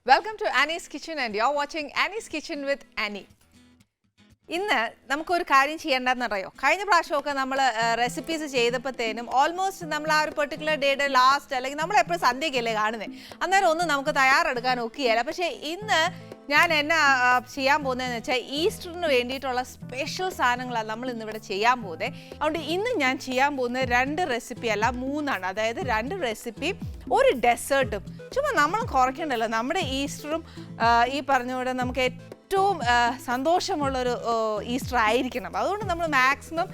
Welcome to Annie's Kitchen and you're watching Annie's Kitchen with Annie. ഇന്ന് നമുക്കൊരു കാര്യം ചെയ്യേണ്ടതെന്ന് അറിയോ, കഴിഞ്ഞ പ്രാവശ്യമൊക്കെ നമ്മൾ റെസിപ്പീസ് ചെയ്തപ്പോഴത്തേനും ഓൾമോസ്റ്റ് നമ്മൾ ആ ഒരു പെർട്ടിക്കുലർ ഡേയുടെ ലാസ്റ്റ് അല്ലെങ്കിൽ നമ്മൾ എപ്പോഴും സന്ധ്യയ്ക്കല്ലേ കാണുന്നത്, അന്നേരം ഒന്നും നമുക്ക് തയ്യാറെടുക്കാൻ ഒക്കെയല്ല. പക്ഷേ ഇന്ന് ഞാൻ എന്നാ ചെയ്യാൻ പോകുന്നതെന്ന് വെച്ചാൽ ഈസ്റ്ററിന് വേണ്ടിയിട്ടുള്ള സ്പെഷ്യൽ സാധനങ്ങളാണ് നമ്മൾ ഇന്നിവിടെ ചെയ്യാൻ പോകുന്നത്. അതുകൊണ്ട് ഇന്ന് ഞാൻ ചെയ്യാൻ പോകുന്നത് 2 റെസിപ്പി അല്ല 3 ആണ്. അതായത് 2 റെസിപ്പി ഒരു ഡെസേർട്ടും. ചുമ്മാ നമ്മൾ കുറയ്ക്കണ്ടല്ലോ, നമ്മുടെ ഈസ്റ്ററും ഈ പറഞ്ഞുകൂടെ നമുക്ക് ഏറ്റവും സന്തോഷമുള്ളൊരു ഈസ്റ്റർ ആയിരിക്കണം. അതുകൊണ്ട് നമ്മൾ മാക്സിമം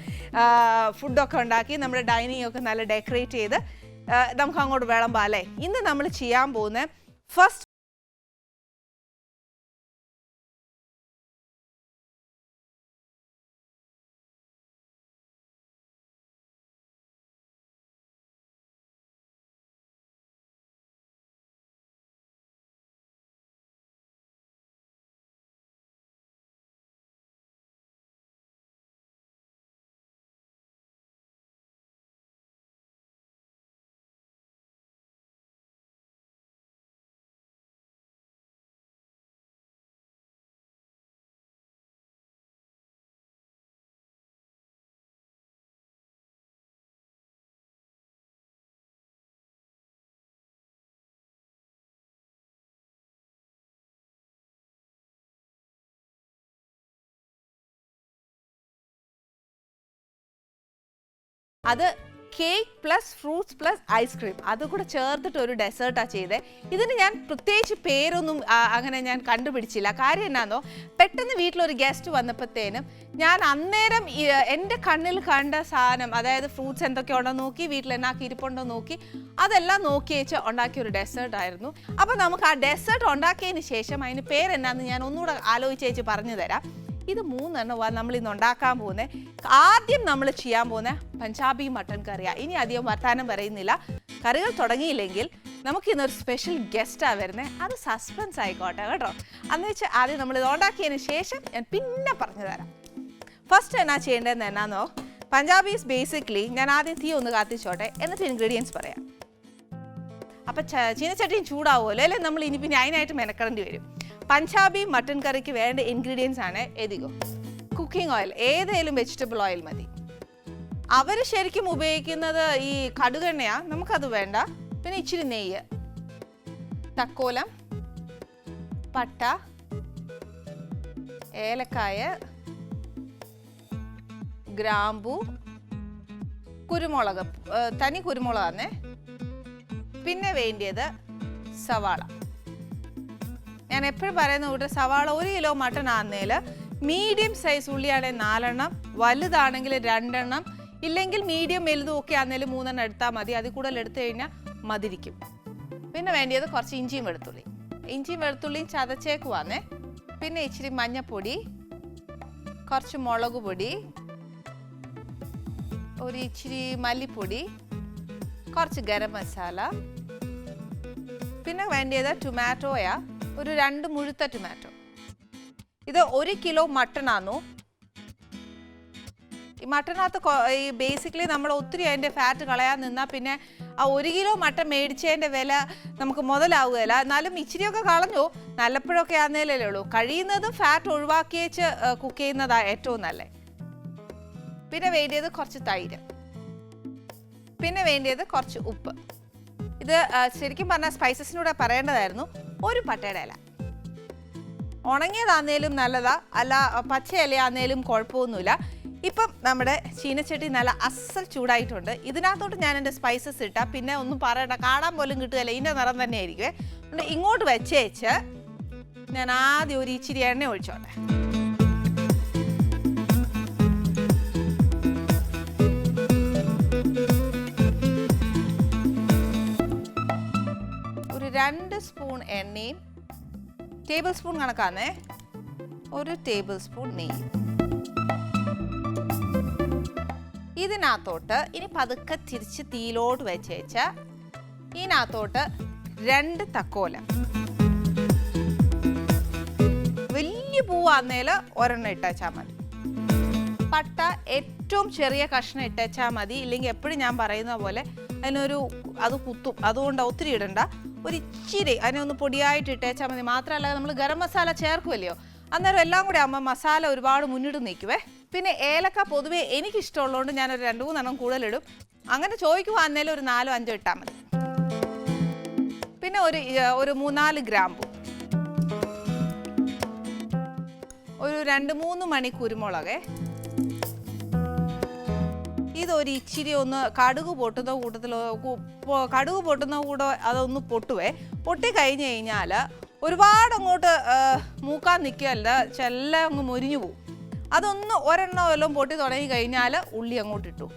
ഫുഡൊക്കെ ഉണ്ടാക്കി നമ്മുടെ ഡൈനിങ് ഒക്കെ നല്ല ഡെക്കറേറ്റ് ചെയ്ത് നമുക്ക് അങ്ങോട്ട് വിളമ്പാം അല്ലേ. ഇന്ന് നമ്മൾ ചെയ്യാൻ പോകുന്ന ഫസ്റ്റ് അത് cake plus fruits plus ice cream അതുകൂടെ ചേർത്തിട്ട് ഒരു ഡെസേർട്ടാണ് ചെയ്തത്. ഇതിന് ഞാൻ പ്രത്യേകിച്ച് പേരൊന്നും അങ്ങനെ ഞാൻ കണ്ടുപിടിച്ചില്ല. കാര്യം എന്നാന്നോ, പെട്ടെന്ന് വീട്ടിലൊരു ഗസ്റ്റ് വന്നപ്പോഴത്തേനും ഞാൻ അന്നേരം എൻ്റെ കണ്ണിൽ കണ്ട സാധനം, അതായത് ഫ്രൂട്ട്സ് എന്തൊക്കെ ഉണ്ടോ നോക്കി, വീട്ടിൽ എന്നാക്കി ഇരിപ്പുണ്ടോ നോക്കി, അതെല്ലാം നോക്കി വെച്ച് ഉണ്ടാക്കിയ ഒരു ഡെസേർട്ടായിരുന്നു. അപ്പോൾ നമുക്ക് ആ ഡെസേർട്ട് ഉണ്ടാക്കിയതിന് ശേഷം അതിന് പേരെന്നാന്ന് ഞാൻ ഒന്നുകൂടെ ആലോചിച്ച് പറഞ്ഞു തരാം. ഇത് 3 എണ്ണമാണ് നമ്മൾ ഇന്ന് ഉണ്ടാക്കാൻ പോകുന്നത്. ആദ്യം നമ്മൾ ചെയ്യാൻ പോകുന്ന പഞ്ചാബി മട്ടൺ കറിയാണ്. ഇനി അധികം വർത്താനം പറയുന്നില്ല. കറികൾ തുടങ്ങിയില്ലെങ്കിൽ നമുക്ക് ഇന്നൊരു സ്പെഷ്യൽ ഗസ്റ്റാണ് വരുന്നത്. അത് സസ്പെൻസ് ആയിക്കോട്ടെ കേട്ടോ. അന്ന് വെച്ചാൽ ആദ്യം നമ്മൾ ഇത് ഉണ്ടാക്കിയതിന് ശേഷം ഞാൻ പിന്നെ പറഞ്ഞു തരാം. ഫസ്റ്റ് എന്നാ ചെയ്യേണ്ടതെന്ന് എന്നാന്നോ, പഞ്ചാബീസ് ബേസിക്കലി ഞാൻ ആദ്യം തീ ഒന്ന് കത്തിച്ചോട്ടെ, എന്നിട്ട് ഇൻഗ്രീഡിയൻസ് പറയാം. അപ്പം ചീനച്ചട്ടിയും ചൂടാവുമല്ലോ അല്ലേ, നമ്മൾ ഇനി പിന്നെ അതിനായിട്ട് മെനക്കെടേണ്ടി വരും. പഞ്ചാബി മട്ടൺ കറിക്ക് വേണ്ട ഇൻഗ്രീഡിയൻസ് ആണ് എതികോ. കുക്കിംഗ് ഓയിൽ, ഏതെങ്കിലും വെജിറ്റബിൾ ഓയിൽ മതി. അവർ ശരിക്കും ഉപയോഗിക്കുന്നത് ഈ കടുകെണ്ണയാ, നമുക്കത് വേണ്ട. പിന്നെ ഇച്ചിരി നെയ്യ്, തക്കോലം, പട്ട, ഏലക്കായ, ഗ്രാമ്പു, കുരുമുളക്, തനി കുരുമുളകാന്നേ. പിന്നെ വേണ്ടിയത് സവാള. ഞാൻ എപ്പോഴും പറയുന്ന കൂട്ട് സവാള 1 കിലോ മട്ടൺ ആകുന്നതിൽ മീഡിയം സൈസ് ഉള്ളിയാണെങ്കിൽ 4 എണ്ണം, വലുതാണെങ്കിൽ 2 എണ്ണം, ഇല്ലെങ്കിൽ മീഡിയം വലുതും ഒക്കെ ആണെങ്കിലും 3 എണ്ണം എടുത്താൽ മതി. അതിൽ കൂടുതൽ എടുത്തു കഴിഞ്ഞാൽ മതിരിക്കും. പിന്നെ വേണ്ടിയത് കുറച്ച് ഇഞ്ചിയും വെളുത്തുള്ളിയും ചതച്ചേക്കുവാന്നേ. പിന്നെ ഇച്ചിരി മഞ്ഞൾപ്പൊടി, കുറച്ച് മുളക് പൊടി, ഒരു ഇച്ചിരി മല്ലിപ്പൊടി, കുറച്ച് ഗരം മസാല. പിന്നെ വേണ്ടിയത് ടൊമാറ്റോയാ, ഒരു 2 മുഴുത്ത ടൊമാറ്റോ. ഇത് 1 കിലോ മട്ടണാന്നു. ഈ മട്ടനകത്ത് ഈ ബേസിക്കലി നമ്മൾ ഒത്തിരി അതിൻ്റെ ഫാറ്റ് കളയാൻ നിന്നാൽ പിന്നെ ആ 1 കിലോ മട്ടൻ മേടിച്ചതിൻ്റെ വില നമുക്ക് മുതലാവുകയില്ല. എന്നാലും ഇച്ചിരിയൊക്കെ കളഞ്ഞു, നല്ലപ്പോഴൊക്കെ ആകുന്നതിലേ ഉള്ളൂ. കഴിയുന്നതും ഫാറ്റ് ഒഴിവാക്കി വെച്ച് കുക്ക് ചെയ്യുന്നതാണ് ഏറ്റവും നല്ലത്. പിന്നെ വേണ്ടിയത് കുറച്ച് തൈര്, പിന്നെ വേണ്ടിയത് കുറച്ച് ഉപ്പ്. ഇത് ശരിക്കും പറഞ്ഞാൽ സ്പൈസസിനൂടെ പറയേണ്ടതായിരുന്നു. ഒരു പട്ടയുടെ ഇല, ഉണങ്ങിയതാന്നേലും നല്ലതാ, അല്ല പച്ച ഇലയാന്നേലും കുഴപ്പമൊന്നുമില്ല. ഇപ്പം നമ്മുടെ ചീനച്ചട്ടി നല്ല അസൽ ചൂടായിട്ടുണ്ട്. ഇതിനകത്തോട്ട് ഞാൻ എൻ്റെ സ്പൈസസ് ഇട്ടാൽ പിന്നെ ഒന്നും പറയണ്ട, കാണാൻ പോലും കിട്ടുകയില്ല, ഇതിൻ്റെ നിറം തന്നെ ആയിരിക്കും. അതുകൊണ്ട് ഇങ്ങോട്ട് വെച്ചേച്ച് ഞാൻ ആദ്യം ഒരു ഇച്ചിരി എണ്ണ ഒഴിച്ചോട്ടെ. ഒരു 2 സ്പൂൺ എണ്ണയും, ടേബിൾ സ്പൂൺ കണക്കാന്നേ, 1 ടേബിൾ സ്പൂൺ നെയ്യും. ഇതിനകത്തോട്ട് ഇനി പതുക്കെ തിരിച്ച് തീയിലോട്ട് വെച്ചേച്ച ഇതിനകത്തോട്ട് 2 തക്കോല. വലിയ പൂവാന്നേൽ 1 എണ്ണം ഇട്ടേച്ചാൽ മതി. പട്ട ഏറ്റവും ചെറിയ കഷ്ണം ഇട്ടേച്ചാൽ മതി, ഇല്ലെങ്കിൽ എപ്പോഴും ഞാൻ പറയുന്ന പോലെ അതിനൊരു അത് കുത്തും, അതുകൊണ്ട് ഒത്തിരി ഇടണ്ട. ഒരു ഇച്ചിരി അതിനെ ഒന്ന് പൊടിയായിട്ട് ഇട്ടേച്ചാൽ മതി. മാത്രമല്ല നമ്മൾ ഗരം മസാല ചേർക്കുമല്ലോ, അന്നേരം എല്ലാം കൂടി ആകുമ്പോൾ മസാല ഒരുപാട് മുന്നിട്ട് നിൽക്കുവേ. പിന്നെ ഏലക്ക പൊതുവേ എനിക്കിഷ്ടമുള്ളതുകൊണ്ട് ഞാനൊരു 2-3 എണ്ണം കൂടുതലിടും. അങ്ങനെ ചോദിക്കുവാന്നേലും ഒരു 4-5 ഇട്ടാൽ മതി. പിന്നെ ഒരു 3-4 ഗ്രാമ്പു, ഒരു 2-3 മണി കുരുമുളകേ. ഇതൊരു ഇച്ചിരി ഒന്ന് കടുക് പൊട്ടുന്ന കൂടെ അതൊന്ന് പൊട്ടുവേ. പൊട്ടി കഴിഞ്ഞ് കഴിഞ്ഞാൽ ഒരുപാട് അങ്ങോട്ട് മൂക്കാൻ നിൽക്കുകയല്ല, ചെല്ലാം അങ്ങ് മുരിഞ്ഞു പോവും. അതൊന്ന് ഒരെണ്ണം എല്ലാം പൊട്ടി തുടങ്ങി കഴിഞ്ഞാൽ ഉള്ളി അങ്ങോട്ട് ഇട്ടു.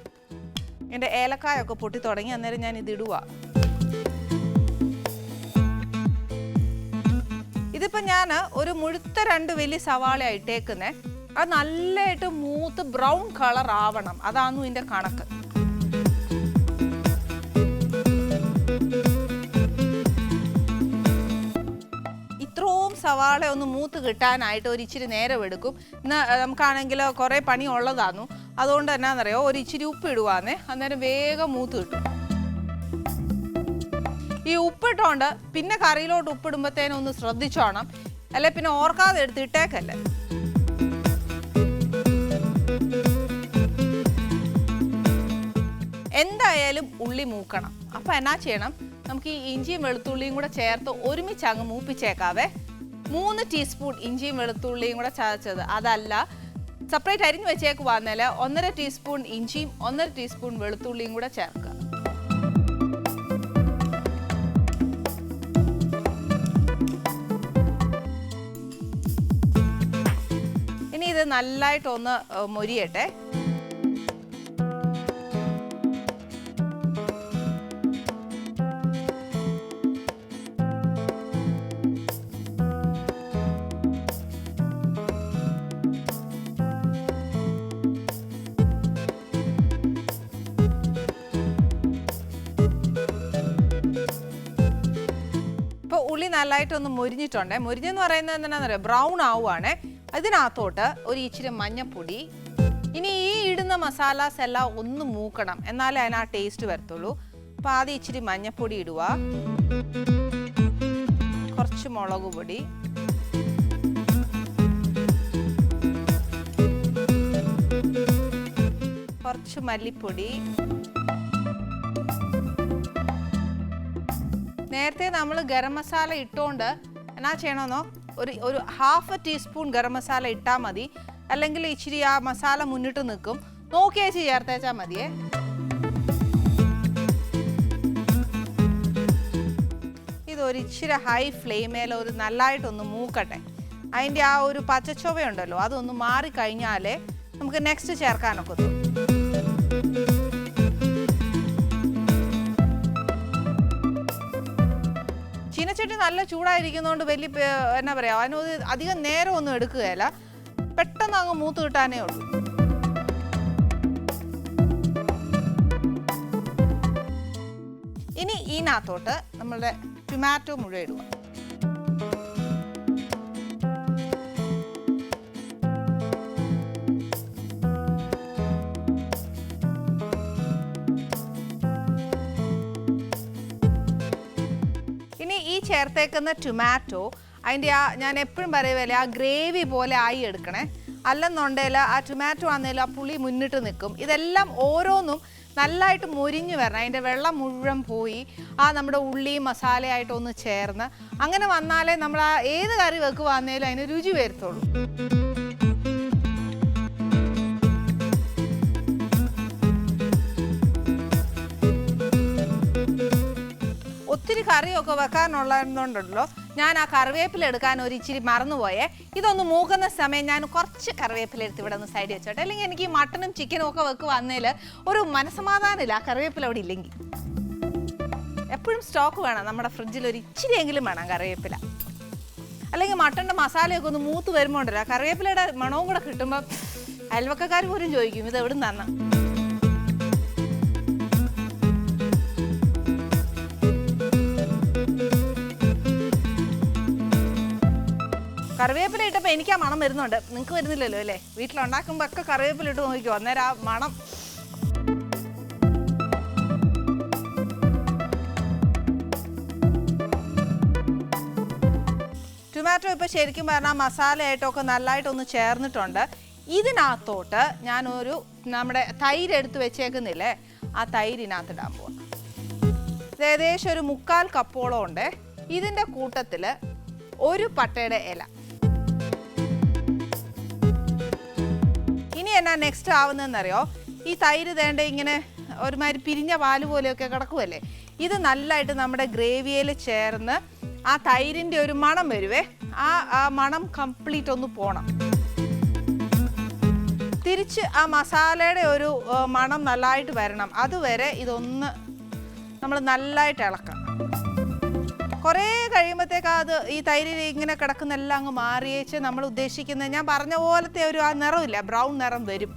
എൻ്റെ ഏലക്കായൊക്കെ പൊട്ടി തുടങ്ങി, അന്നേരം ഞാൻ ഇതിടുക. ഇതിപ്പോൾ ഞാൻ ഒരു മുഴുത്ത 2 വലിയ സവാള ഇട്ടേക്കുന്നേ. അത് നല്ലതായിട്ട് മൂത്ത് ബ്രൗൺ കളർ ആവണം, അതാന്നു ഇതിൻ്റെ കണക്ക്. ഇത്രയും സവാള ഒന്ന് മൂത്ത് കിട്ടാനായിട്ട് ഒരു ഇച്ചിരി നേരം എടുക്കും. ഇന്ന് നമുക്കാണെങ്കിൽ കുറേ പണി ഉള്ളതാന്നു, അതുകൊണ്ട് എന്നാന്നറിയോ ഒരു ഇച്ചിരി ഉപ്പ് ഇടുവാന്നേ, അന്നേരം വേഗം മൂത്ത് കിട്ടും. ഈ ഉപ്പിട്ടോണ്ട് പിന്നെ കറിയിലോട്ട് ഉപ്പിടുമ്പോഴത്തേനും ഒന്ന് ശ്രദ്ധിച്ചോണം, അല്ലെ പിന്നെ ഓർക്കാതെ എടുത്ത് ഇട്ടേക്കല്ലേ. എന്തായാലും ഉള്ളി മൂക്കണം. അപ്പം എന്നാ ചെയ്യണം, നമുക്ക് ഈ ഇഞ്ചിയും വെളുത്തുള്ളിയും കൂടെ ചേർത്ത് ഒരുമിച്ച് അങ്ങ് മൂപ്പിച്ചേക്കാവേ. 3 ടീസ്പൂൺ ഇഞ്ചിയും വെളുത്തുള്ളിയും കൂടെ ചതച്ചത്, അതല്ല സെപ്പറേറ്റ് അരിഞ്ഞ് വെച്ചേക്കുവാന്നേൽ 1.5 ടീസ്പൂൺ ഇഞ്ചിയും 1.5 ടീസ്പൂൺ വെളുത്തുള്ളിയും കൂടെ ചേർക്കുക. ഇനി ഇത് നല്ലതായിട്ടൊന്ന് മൊരിയട്ടെ. ഉള്ളി നല്ലതായിട്ടൊന്ന് മൊരിഞ്ഞിട്ടുണ്ട്. മൊരിഞ്ഞെന്ന് പറയുന്നത് എന്താണെന്നറിയാം, ബ്രൗൺ ആവുകയാണേ. അതിനകത്തോട്ട് ഒരു ഇച്ചിരി മഞ്ഞപ്പൊടി. ഇനി ഈ ഇടുന്ന മസാലാസ് എല്ലാം ഒന്ന് മൂക്കണം, എന്നാലേ അതിന് ആ ടേസ്റ്റ് വരത്തുള്ളൂ. അപ്പോൾ ആദ്യം ഇച്ചിരി മഞ്ഞപ്പൊടി ഇടുക, കുറച്ച് മുളക് പൊടി, കുറച്ച് മല്ലിപ്പൊടി. നേരത്തെ നമ്മൾ ഗരം മസാല ഇട്ടുകൊണ്ട് എന്നാ ചെയ്യണമെന്നോ, ഒരു 1/2 ടീസ്പൂൺ ഗരം മസാല ഇട്ടാൽ മതി, അല്ലെങ്കിൽ ഇച്ചിരി ആ മസാല മുന്നിട്ട് നിൽക്കും. നോക്കിയേച്ച് ചേർത്തേച്ചാൽ മതിയേ. ഇതൊരു ഇച്ചിരി ഹൈ ഫ്ലെയിമേൽ ഒരു നല്ലതായിട്ടൊന്ന് മൂക്കട്ടെ. അതിൻ്റെ ആ ഒരു പച്ചച്ചൊവയുണ്ടല്ലോ അതൊന്ന് മാറിക്കഴിഞ്ഞാലേ നമുക്ക് നെക്സ്റ്റ് ചേർക്കാനൊക്കെ തോന്നും. ചീനച്ചട്ടി നല്ല ചൂടായിരിക്കുന്നതുകൊണ്ട് വലിയ എന്നാ പറയുക, അതിനൊരു അധികം നേരം ഒന്നും എടുക്കുകയല്ല, പെട്ടെന്ന് അങ്ങ് മൂത്ത് കിട്ടാനേ ഉള്ളൂ. ഇനി ഇതിനകത്തോട്ട് നമ്മളുടെ ടൊമാറ്റോ മുഴുവൻ ഇടുക. ഇനി ഈ ചേർത്തേക്കുന്ന ടൊമാറ്റോ അതിൻ്റെ ഞാൻ എപ്പോഴും പറയുമല്ലേ, ആ ഗ്രേവി പോലെ ആയി എടുക്കണേ. അല്ലെന്നുണ്ടെങ്കിൽ ആ ടൊമാറ്റോ ആണെങ്കിലും ആ പുളി മുന്നിട്ട് നിൽക്കും. ഇതെല്ലാം ഓരോന്നും നല്ലതായിട്ട് മൊരിഞ്ഞ് വരണം, അതിൻ്റെ വെള്ളം മുഴുവൻ പോയി ആ നമ്മുടെ ഉള്ളിയും മസാലയായിട്ടൊന്ന് ചേർന്ന് അങ്ങനെ വന്നാലേ നമ്മൾ ആ ഏത് കറി വെക്കുവാന്നേലും അതിന് രുചി വരുത്തുള്ളൂ. ഒത്തിരി കറിയൊക്കെ വെക്കാനുള്ളതുകൊണ്ടല്ലോ ഞാൻ ആ കറിവേപ്പില എടുക്കാൻ ഒരു ഇച്ചിരി മറന്നുപോയേ. ഇതൊന്ന് മൂക്കുന്ന സമയം ഞാൻ കുറച്ച് കറിവേപ്പില എടുത്ത് ഇവിടെ ഒന്ന് സൈഡ് വെച്ചോട്ടെ, അല്ലെങ്കിൽ എനിക്ക് ഈ മട്ടനും ചിക്കനും ഒക്കെ വെക്കുവന്നേൽ ഒരു മനസ്സമാധാനമില്ല ആ കറിവേപ്പില അവിടെ ഇല്ലെങ്കിൽ. എപ്പോഴും സ്റ്റോക്ക് വേണം നമ്മുടെ ഫ്രിഡ്ജിൽ, ഒരു ഇച്ചിരിയെങ്കിലും വേണം കറിവേപ്പില. അല്ലെങ്കിൽ മട്ടൻ്റെ മസാലയൊക്കെ ഒന്ന് മൂത്ത് വരുമ്പോൾ ഉണ്ടല്ലോ കറിവേപ്പിലയുടെ മണവും കൂടെ കിട്ടുമ്പോൾ അയൽവക്കക്കാർ പോലും ചോദിക്കും ഇത് എവിടെ നിന്നാണ്. കറിവേപ്പില ഇട്ടപ്പോൾ എനിക്ക് ആ മണം വരുന്നുണ്ട്, നിങ്ങൾക്ക് വരുന്നില്ലല്ലോ അല്ലേ? വീട്ടിലുണ്ടാക്കുമ്പോൾ ഒക്കെ കറിവേപ്പില ഇട്ട് നോക്കിക്കോ, അന്നേരം ആ മണം. ടൊമാറ്റോ ഇപ്പോൾ ശരിക്കും പറഞ്ഞാൽ മസാലയായിട്ടൊക്കെ നല്ലതായിട്ടൊന്ന് ചേർന്നിട്ടുണ്ട്. ഇതിനകത്തോട്ട് ഞാനൊരു നമ്മുടെ തൈര് എടുത്ത് വെച്ചേക്കുന്നില്ലേ, ആ തൈരിനകത്ത് ഇടാൻ പോവാം. ഇത് ഏകദേശം ഒരു 3/4 കപ്പോളം ഉണ്ട്. ഇതിൻ്റെ കൂട്ടത്തിൽ ഒരു പട്ടയുടെ ഇല. ഇനി എന്നാ നെക്സ്റ്റ് ആവുന്നതെന്നറിയോ, ഈ തൈര് തേണ്ട ഇങ്ങനെ ഒരുമാതിരി പിരിഞ്ഞ പാല് പോലെയൊക്കെ കിടക്കുമല്ലേ, ഇത് നല്ലതായിട്ട് നമ്മുടെ ഗ്രേവിയിൽ ചേർന്ന് ആ തൈരിൻ്റെ ഒരു മണം വരുവേ, ആ മണം കംപ്ലീറ്റ് ഒന്ന് പോണം. തിരിച്ച് ആ മസാലയുടെ ഒരു മണം നല്ലതായിട്ട് വരണം. അതുവരെ ഇതൊന്ന് നമ്മൾ നല്ലതായിട്ട് ഇളക്കണം. കുറേ കഴിയുമ്പോഴത്തേക്ക് അത് ഈ തൈരിൽ ഇങ്ങനെ കിടക്കുന്നെല്ലാം അങ്ങ് മാറിയേച്ച് നമ്മൾ ഉദ്ദേശിക്കുന്നത് ഞാൻ പറഞ്ഞ പോലത്തെ ഒരു ആ നിറമില്ല, ബ്രൗൺ നിറം വരും.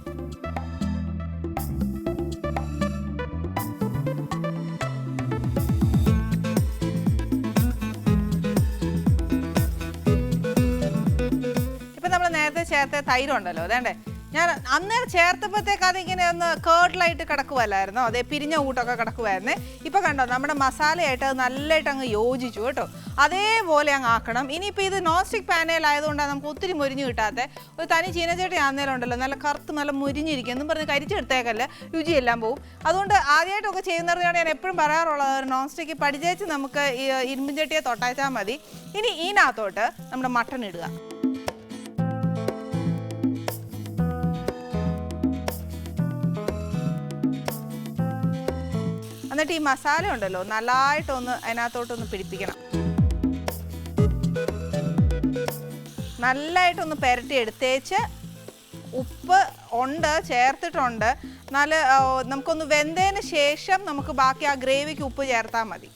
ഇപ്പം നമ്മൾ നേരത്തെ ചേർത്ത തൈരുണ്ടല്ലോ, അതേണ്ടേ ഞാൻ അന്നേരം ചേർത്തപ്പോഴത്തേക്ക് അതിങ്ങനെ ഒന്ന് കേർഡിലായിട്ട് കിടക്കുമല്ലായിരുന്നോ, അതേ പിരിഞ്ഞ കൂട്ടൊക്കെ കിടക്കുമായിരുന്നേ. ഇപ്പം കണ്ടോ നമ്മുടെ മസാലയായിട്ട് അത് നല്ലതായിട്ട് അങ്ങ് യോജിച്ചു കേട്ടോ. അതേപോലെ അങ്ങ് ആക്കണം. ഇനിയിപ്പോൾ ഇത് നോൺ സ്റ്റിക്ക് പാനയിലായതുകൊണ്ടാണ് നമുക്ക് ഒത്തിരി മുരിഞ്ഞ് കിട്ടാത്ത. ഒരു തനി ചീനച്ചട്ടി ആന്നേരം ഉണ്ടല്ലോ നല്ല കറുത്ത് നല്ല മുരിഞ്ഞിരിക്കും എന്നും പറഞ്ഞ് കരിച്ചെടുത്തേക്കല്ല, രുചിയെല്ലാം പോവും. അതുകൊണ്ട് ആദ്യമായിട്ടൊക്കെ ചെയ്യുന്നവരോട് ഞാൻ എപ്പോഴും പറയാറുള്ളത് ഒരു നോൺ സ്റ്റിക്ക് പഠിച്ചേച്ച് നമുക്ക് ഈ ഇരുമ്പും ചട്ടിയെ തൊട്ടാച്ചാൽ മതി. ഇനി ഇതിനകത്തോട്ട് നമ്മുടെ മട്ടൺ ഇടുക. എന്നിട്ട് ഈ മസാല ഉണ്ടല്ലോ നല്ലതായിട്ടൊന്ന് അതിനകത്തോട്ടൊന്ന് പിടിപ്പിക്കണം. നല്ലതായിട്ടൊന്ന് പുരട്ടി എടുത്തേച്ച് ഉപ്പ് ഉണ്ട് ചേർത്തിട്ടുണ്ട്. നല്ല നമുക്കൊന്ന് വെന്തതിന് ശേഷം നമുക്ക് ബാക്കി ആ ഗ്രേവിക്ക് ഉപ്പ് ചേർത്താൽ മതി.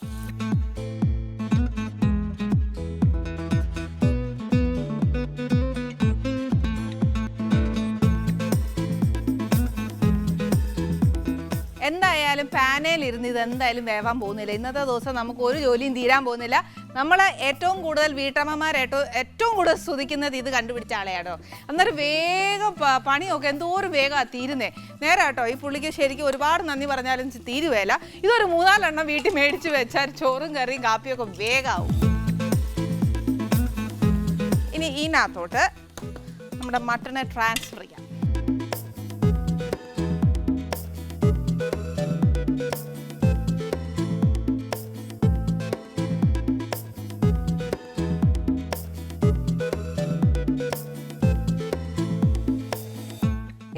എന്തായാലും പാനയിലിരുന്ന് ഇത് എന്തായാലും വേവാൻ പോകുന്നില്ല. ഇന്നത്തെ ദിവസം നമുക്ക് ഒരു ജോലിയും തീരാൻ പോകുന്നില്ല. നമ്മൾ ഏറ്റവും കൂടുതൽ വീട്ടമ്മമാർ ഏറ്റവും കൂടുതൽ സ്തുതിക്കുന്നത് ഇത് കണ്ടുപിടിച്ച ആളെയാണോ. അന്നേരം വേഗം പണിയൊക്കെ എന്തോരം വേഗമാണ് തീരുന്നേ. നേരെ കേട്ടോ, ഈ പുള്ളിക്ക് ശരിക്കും ഒരുപാട് നന്ദി പറഞ്ഞാലും തീരുവേല. ഇതൊരു 3-4 എണ്ണം വീട്ടിൽ മേടിച്ച് വെച്ചാൽ ചോറും കറിയും കാപ്പിയൊക്കെ വേഗമാവും. ഇനി ഇതിനകത്തോട്ട് നമ്മുടെ മട്ടനെ ട്രാൻസ്ഫർ ചെയ്യാം.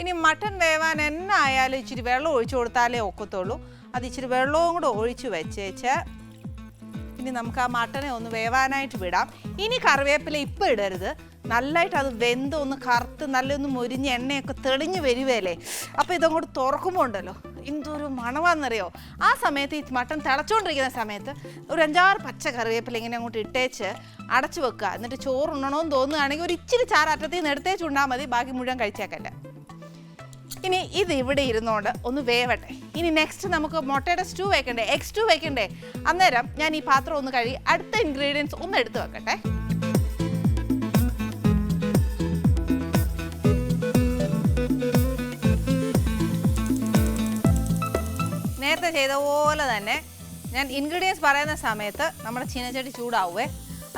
ഇനി മട്ടൺ വേവാൻ എന്നായാലും ഇച്ചിരി വെള്ളം ഒഴിച്ചു കൊടുത്താലേ ഒക്കത്തുള്ളൂ. അത് ഇച്ചിരി വെള്ളവും കൂടെ ഒഴിച്ച് വെച്ചേച്ച് ഇനി നമുക്ക് ആ മട്ടനെ ഒന്ന് വേവാനായിട്ട് വിടാം. ഇനി കറിവേപ്പില ഇപ്പം ഇടരുത്. നല്ലതായിട്ട് അത് വെന്ത് ഒന്ന് കറുത്ത് നല്ലൊന്ന് മുരിഞ്ഞ് എണ്ണയൊക്കെ തെളിഞ്ഞ് വരുവല്ലേ. അപ്പോൾ ഇതങ്ങോട്ട് തുറക്കുമ്പോൾ ഉണ്ടല്ലോ എന്തൊരു മണമാണെന്നറിയോ. ആ സമയത്ത് ഈ മട്ടൺ തിളച്ചുകൊണ്ടിരിക്കുന്ന സമയത്ത് ഒരു 5-6 പച്ച കറിവേപ്പില ഇങ്ങനെ അങ്ങോട്ട് ഇട്ടേച്ച് അടച്ചു വെക്കുക. എന്നിട്ട് ചോറുണ്ണണമെന്ന് തോന്നുകയാണെങ്കിൽ ഒരു ഇച്ചിരി ചാററ്റത്തിൽ നിന്ന് എടുത്തേച്ച് ഉണ്ടാൽ മതി, ബാക്കി മുഴുവൻ കഴിച്ചേക്കല്ല. ഇനി ഇത് ഇവിടെ ഇരുന്നോണ്ട് ഒന്ന് വേവട്ടെ. ഇനി നെക്സ്റ്റ് നമുക്ക് മുട്ടയുടെ സ്റ്റൂ വെക്കണ്ടേ, എഗ് സ്റ്റൂ വെക്കണ്ടേ. അന്നേരം ഞാൻ ഈ പാത്രം ഒന്ന് കഴുകി അടുത്ത ഇൻഗ്രീഡിയൻസ് ഒന്ന് എടുത്ത് വെക്കട്ടെ. നേരത്തെ ചെയ്ത പോലെ തന്നെ ഞാൻ ഇൻഗ്രീഡിയൻസ് പറയുന്ന സമയത്ത് നമ്മുടെ ചീനച്ചട്ടി ചൂടാവുവേ.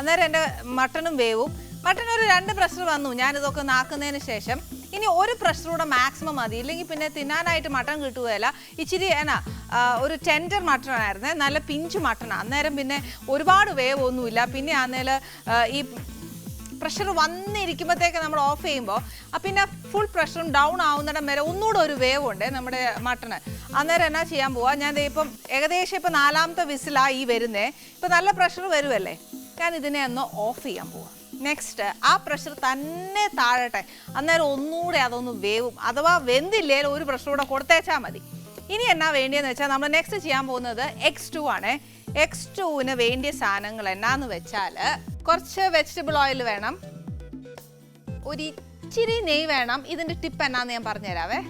അന്നേരം എൻ്റെ മട്ടണും വേവും. മട്ടൺ ഒരു 2 പ്രഷർ വന്നു ഞാനിതൊക്കെ നാക്കുന്നതിന് ശേഷം. ഇനി ഒരു പ്രഷറൂടെ മാക്സിമം മതി, ഇല്ലെങ്കിൽ പിന്നെ തിന്നാനായിട്ട് മട്ടൺ കിട്ടുകയില്ല. ഇച്ചിരി എന്നാ ഒരു ടെൻഡർ മട്ടൺ ആയിരുന്നേ, നല്ല പിഞ്ച് മട്ടണാണ്. അന്നേരം പിന്നെ ഒരുപാട് വേവ് ഒന്നുമില്ല. പിന്നെ അന്നേരം ഈ പ്രഷർ വന്നിരിക്കുമ്പോഴത്തേക്ക് നമ്മൾ ഓഫ് ചെയ്യുമ്പോൾ പിന്നെ ഫുൾ പ്രഷറും ഡൗൺ ആവുന്നിടം വരെ ഒന്നുകൂടെ ഒരു വേവുണ്ട് നമ്മുടെ മട്ടണ്. അന്നേരം എന്നാ ചെയ്യാൻ പോവാ, ഞാൻ ഇപ്പം ഏകദേശം ഇപ്പം 4ാമത്തെ വിസിലാണ് ഈ വരുന്നേ. ഇപ്പം നല്ല പ്രഷർ വരുമല്ലേ, ഞാൻ ഇതിനെ ഒന്ന് ഓഫ് ചെയ്യാൻ പോവാം. നെക്സ്റ്റ് ആ പ്രഷർ തന്നെ താഴട്ടെ, അന്നേരം ഒന്നുകൂടെ അതൊന്ന് വേവും. അഥവാ വെന്തില്ലേൽ ഒരു പ്രഷർ കൂടെ കൊടുത്തേച്ചാൽ മതി. ഇനി എന്നാ വേണ്ടിയെന്ന് വെച്ചാൽ നമ്മൾ നെക്സ്റ്റ് ചെയ്യാൻ പോകുന്നത് എഗ് സ്റ്റൂ ആണ്. എഗ് സ്റ്റൂവിന് വേണ്ടിയ സാധനങ്ങൾ എന്നാന്ന് വെച്ചാൽ കുറച്ച് വെജിറ്റബിൾ ഓയിൽ വേണം, ഒരു ഇച്ചിരി നെയ്യ് വേണം. ഇതിൻ്റെ ടിപ്പ് എന്നാന്ന് ഞാൻ പറഞ്ഞുതരാവേ.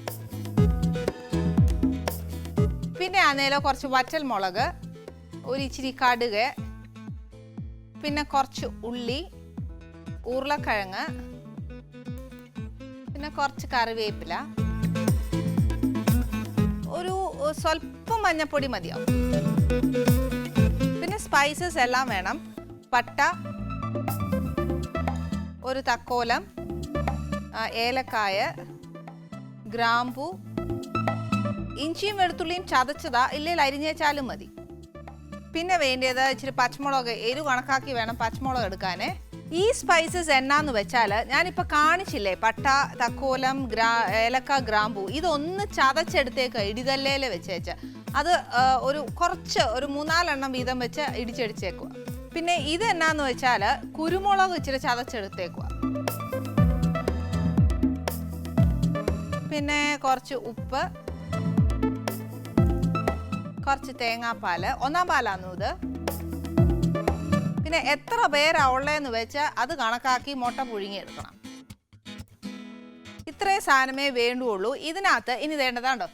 പിന്നെ ആന്നേലോ കുറച്ച് വറ്റൽ മുളക്, ഒരു ഇച്ചിരി കടുക്, പിന്നെ കുറച്ച് ഉള്ളി, ഉരുളക്കിഴങ്ങ്, പിന്നെ കുറച്ച് കറിവേപ്പില, ഒരു സ്വല്പം മഞ്ഞപ്പൊടി മതിയാവും. പിന്നെ സ്പൈസസ് എല്ലാം വേണം. പട്ട, ഒരു തക്കോലം, ഏലക്കായ, ഗ്രാമ്പൂ, ഇഞ്ചിയും വെളുത്തുള്ളിയും ചതച്ചതാ, ഇല്ലെങ്കിൽ അരിഞ്ഞേച്ചാലും മതി. പിന്നെ വേണ്ടത് ഇച്ചിരി പച്ചമുളക്, എരിവ് കണക്കാക്കി വേണം പച്ചമുളക് എടുക്കാനേ. ഈ സ്പൈസസ് എന്നാന്ന് വെച്ചാൽ ഞാനിപ്പോൾ കാണിച്ചില്ലേ, പട്ട, തക്കോലം, ഏലക്ക, ഗ്രാമ്പൂ, ഇതൊന്ന് ചതച്ചെടുത്തേക്ക് ഇടികല്ലേൽ വെച്ചേച്ച് അത് കുറച്ച് ഒരു 3-4 എണ്ണം വീതം വെച്ച് ഇടിച്ചെടുത്തേക്കുക. പിന്നെ ഇത് എന്നാന്ന് വെച്ചാൽ കുരുമുളക് ഇച്ചിരി ചതച്ചെടുത്തേക്കുക. പിന്നെ കുറച്ച് ഉപ്പ്, കുറച്ച് തേങ്ങാപ്പാല്, 1-ാം പാലാന്നു ഇത്. പിന്നെ എത്ര പേരാ ഉള്ളതെന്ന് വെച്ചാൽ അത് കണക്കാക്കി മുട്ട പുഴുങ്ങിയെടുക്കണം. ഇത്രയും സാധനമേ വേണ്ടുള്ളൂ. ഇതിനകത്ത് ഇനി വേണ്ടതാണ്ടോ,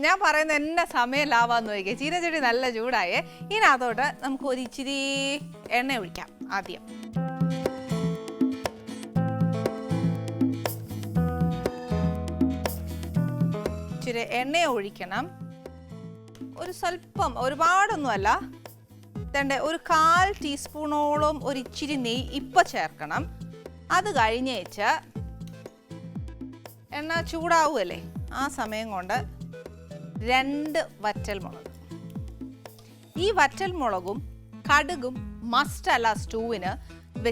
ഞാൻ പറയുന്നത് എന്നെ സമയം ലാവാന്ന് നോക്കിയേ. ചീനച്ചട്ടി നല്ല ചൂടായേ. ഇതിനകത്തോട്ട് നമുക്ക് ഒരു ഇച്ചിരി എണ്ണ ഒഴിക്കാം. ആദ്യം ഇച്ചിരി എണ്ണ ഒഴിക്കണം. ഒരു സ്വല്പം, ഒരുപാടൊന്നുമല്ല, ഒരു 1/4 ടീസ്പൂണോളം ഒരു ഇച്ചിരി നെയ്യ് ഇപ്പം ചേർക്കണം. അത് കഴിഞ്ഞേച്ച് എണ്ണ ചൂടാവുമല്ലേ, ആ സമയം കൊണ്ട് 2 വറ്റൽമുളക്. ഈ വറ്റൽമുളകും കടുകും മസ്റ്റല്ല സ്റ്റൂവിന്.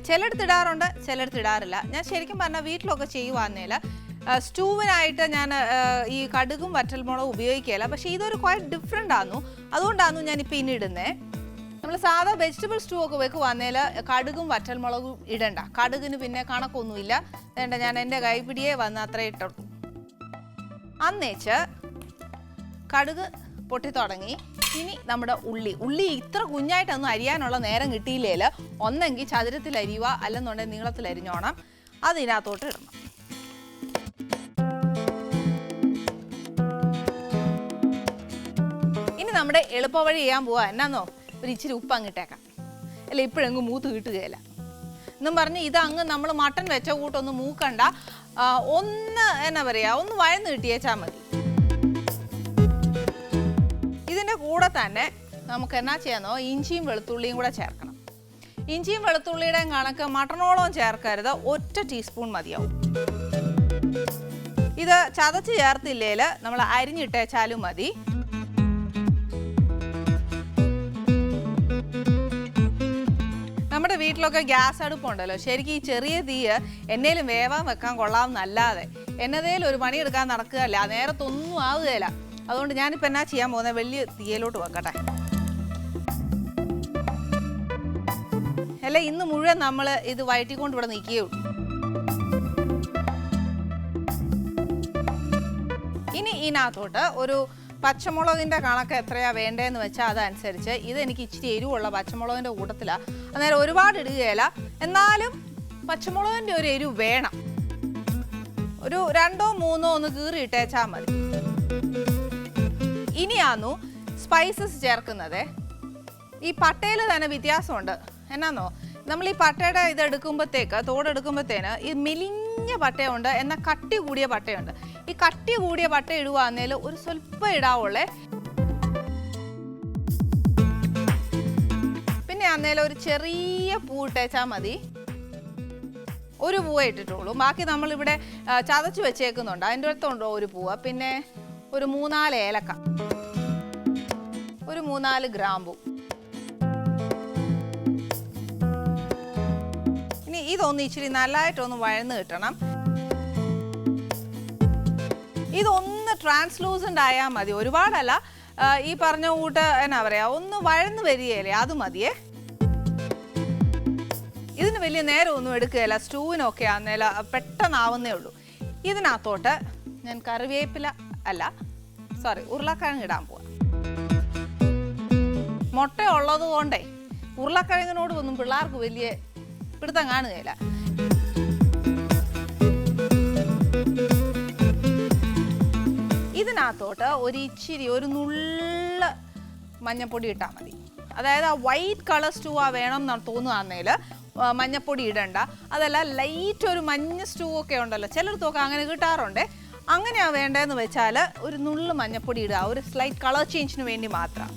ചിലയിടത്തിടാറുണ്ട്, ചിലയിടത്തിടാറില്ല. ഞാൻ ശരിക്കും പറഞ്ഞാൽ വീട്ടിലൊക്കെ ചെയ്യുവാന്നേല സ്റ്റൂവിനായിട്ട് ഞാൻ ഈ കടുകും വറ്റൽമുളകും ഉപയോഗിക്കുകയില്ല. പക്ഷേ ഇതൊരു ക്വൈറ്റ് ഡിഫറെൻ്റ് ആയിരുന്നു, അതുകൊണ്ടാണ് ഞാനിപ്പോൾ ഇനി ഇടുന്നത്. നമ്മൾ സാധാ വെജിറ്റബിൾ സ്റ്റൂ ഒക്കെ വെക്കുവാന്നേൽ കടുകും വറ്റൽമുളകും ഇടണ്ട. കടുകിന് പിന്നെ കണക്കൊന്നുമില്ല. വേണ്ട, ഞാൻ എൻ്റെ കൈപ്പിടിയെ വന്ന് അത്ര ഇട്ടുള്ളൂ. അന്നേച്ച് കടുക് പൊട്ടി തുടങ്ങി. ഇനി നമ്മുടെ ഉള്ളി ഇത്ര കുഞ്ഞായിട്ടൊന്നും അരിയാനുള്ള നേരം കിട്ടിയില്ലേൽ ഒന്നെങ്കിൽ ചതുരത്തിൽ അരിയുക, അല്ലെന്നുണ്ടെങ്കിൽ നീളത്തിൽ അരിഞ്ഞോണം. അതിനകത്തോട്ട് ഇടണം. ഇനി നമ്മുടെ എളുപ്പവഴി ചെയ്യാൻ പോവാ. എന്നാന്നോ, ഒരു ഇച്ചിരി ഉപ്പ് അങ്ങിട്ടേക്കാം. അല്ല, ഇപ്പോഴെങ്ങും മൂത്ത് കിട്ടുകയില്ല എന്നും പറഞ്ഞ് ഇത് അങ്ങ് നമ്മൾ മട്ടൻ വെച്ച കൂട്ടൊന്നും മൂക്കണ്ട. എന്നാ പറയുക, ഒന്ന് വഴന്ന് കിട്ടിയേച്ചാൽ മതി. ഇതിൻ്റെ കൂടെ തന്നെ നമുക്ക് എന്നാ ചെയ്യാന്നോ, ഇഞ്ചിയും വെളുത്തുള്ളിയും കൂടെ ചേർക്കണം. ഇഞ്ചിയും വെളുത്തുള്ളിയുടെയും കണക്ക് മട്ടണോളം ചേർക്കരുത്, 1 ടീസ്പൂൺ മതിയാവും. ഇത് ചതച്ച് ചേർത്തില്ലേൽ നമ്മൾ അരിഞ്ഞിട്ടേച്ചാലും മതി. നമ്മുടെ വീട്ടിലൊക്കെ ഗ്യാസ് അടുപ്പുണ്ടല്ലോ, ശരിക്കും ഈ ചെറിയ തീ എന്നേലും വേവാൻ വെക്കാൻ കൊള്ളാമെന്നല്ലാതെ എന്നതേലും ഒരു പണിയെടുക്കാൻ നടക്കുകയല്ല, നേരത്തൊന്നും ആവുകയില്ല. അതുകൊണ്ട് ഞാനിപ്പോൾ എന്നാ ചെയ്യാൻ പോകുന്നത്, വലിയ തീയിലോട്ട് വെക്കട്ടെ. അല്ല, ഇന്ന് മുഴുവൻ നമ്മൾ ഇത് വഴറ്റിക്കൊണ്ട് ഇവിടെ നിൽക്കുകയുള്ളൂ. ഇനി ഇതിനകത്തോട്ട് ഒരു പച്ചമുളകിൻ്റെ കണക്ക് എത്രയാണ് വേണ്ടതെന്ന് വെച്ചാൽ അതനുസരിച്ച്, ഇതെനിക്ക് ഇച്ചിരി എരിവുള്ള പച്ചമുളകിൻ്റെ കൂട്ടത്തിലാണ്. അന്നേരം ഒരുപാട് ഇടുകയില്ല, എന്നാലും പച്ചമുളകിൻ്റെ ഒരു എരിവ് വേണം. ഒരു 2-3 ഒന്ന് കീറി ഇട്ടേച്ചാൽ മതി. ഇനിയാന്നു സ്പൈസസ് ചേർക്കുന്നത്. ഈ പട്ടയിൽ തന്നെ വ്യത്യാസമുണ്ട്. എന്നാന്നോ, നമ്മൾ ഈ പട്ടയുടെ തോടെടുക്കുമ്പോഴത്തേന് ഈ മെലിഞ്ഞ പട്ടയുണ്ട്, എന്നാൽ കട്ടി കൂടിയ പട്ടയുണ്ട്. ഈ കട്ടി കൂടിയ പട്ട ഇടുവാന്നേൽ ഒരു സ്വല്പം ഇടാവുള്ളേ. പിന്നെ അന്നേരം ഒരു ചെറിയ പൂ ഇട്ടേച്ചാൽ മതി. ഒരു പൂവേ ഇട്ടിട്ടുള്ളൂ. ബാക്കി നമ്മളിവിടെ ചതച്ച് വെച്ചേക്കുന്നുണ്ട്, അതിൻ്റെ അടുത്തുണ്ടോ ഒരു പൂവ്. പിന്നെ ഒരു 3-4 ഏലക്ക, ഒരു 3-4 ഗ്രാമ്പൂ. ഇനി ഇതൊന്ന് ഇച്ചിരി നല്ലതായിട്ടൊന്ന് വഴന്ന് കിട്ടണം. ഇതൊന്ന് ട്രാൻസ്ലൂസൻ്റ് ആയാൽ മതി, ഒരുപാടല്ല. ഈ പറഞ്ഞ കൂട്ട് എന്നാ പറയുക, ഒന്ന് വഴന്ന് വരികയല്ലേ, അത് മതിയേ. ഇതിന് വലിയ നേരം ഒന്നും എടുക്കുകയില്ല, സ്റ്റൂവിനൊക്കെ ആന്നേല പെട്ടെന്നാവുന്നേ ഉള്ളൂ. ഇതിനകത്തോട്ട് ഞാൻ ഉരുളക്കിഴങ്ങ് ഇടാൻ പോവാം. മുട്ട ഉള്ളത് കൊണ്ടേ ഉരുളക്കിഴങ്ങിനോട് ഒന്നും പിള്ളേർക്ക് വലിയ പിടുത്തം കാണുകയില്ല. ഇതിനകത്തോട്ട് ഒരു നുള്ള മഞ്ഞപ്പൊടി ഇട്ടാൽ മതി. അതായത് ആ വൈറ്റ് കളർ സ്റ്റൂ വേണം എന്നാണ് തോന്നുകയാണെങ്കിൽ മഞ്ഞപ്പൊടി ഇടണ്ട. അതല്ല, ലൈറ്റ് ഒരു മഞ്ഞ സ്റ്റൂ ഒക്കെ ഉണ്ടല്ലോ, ചിലർക്കൊക്കെ അങ്ങനെ കിട്ടാറുണ്ട്. അങ്ങനെയാണ് വേണ്ടതെന്ന് വെച്ചാൽ ഒരു നുള്ള മഞ്ഞപ്പൊടി ഇടുക, ഒരു സ്ലൈറ്റ് കളർ ചേഞ്ചിന് വേണ്ടി മാത്രം.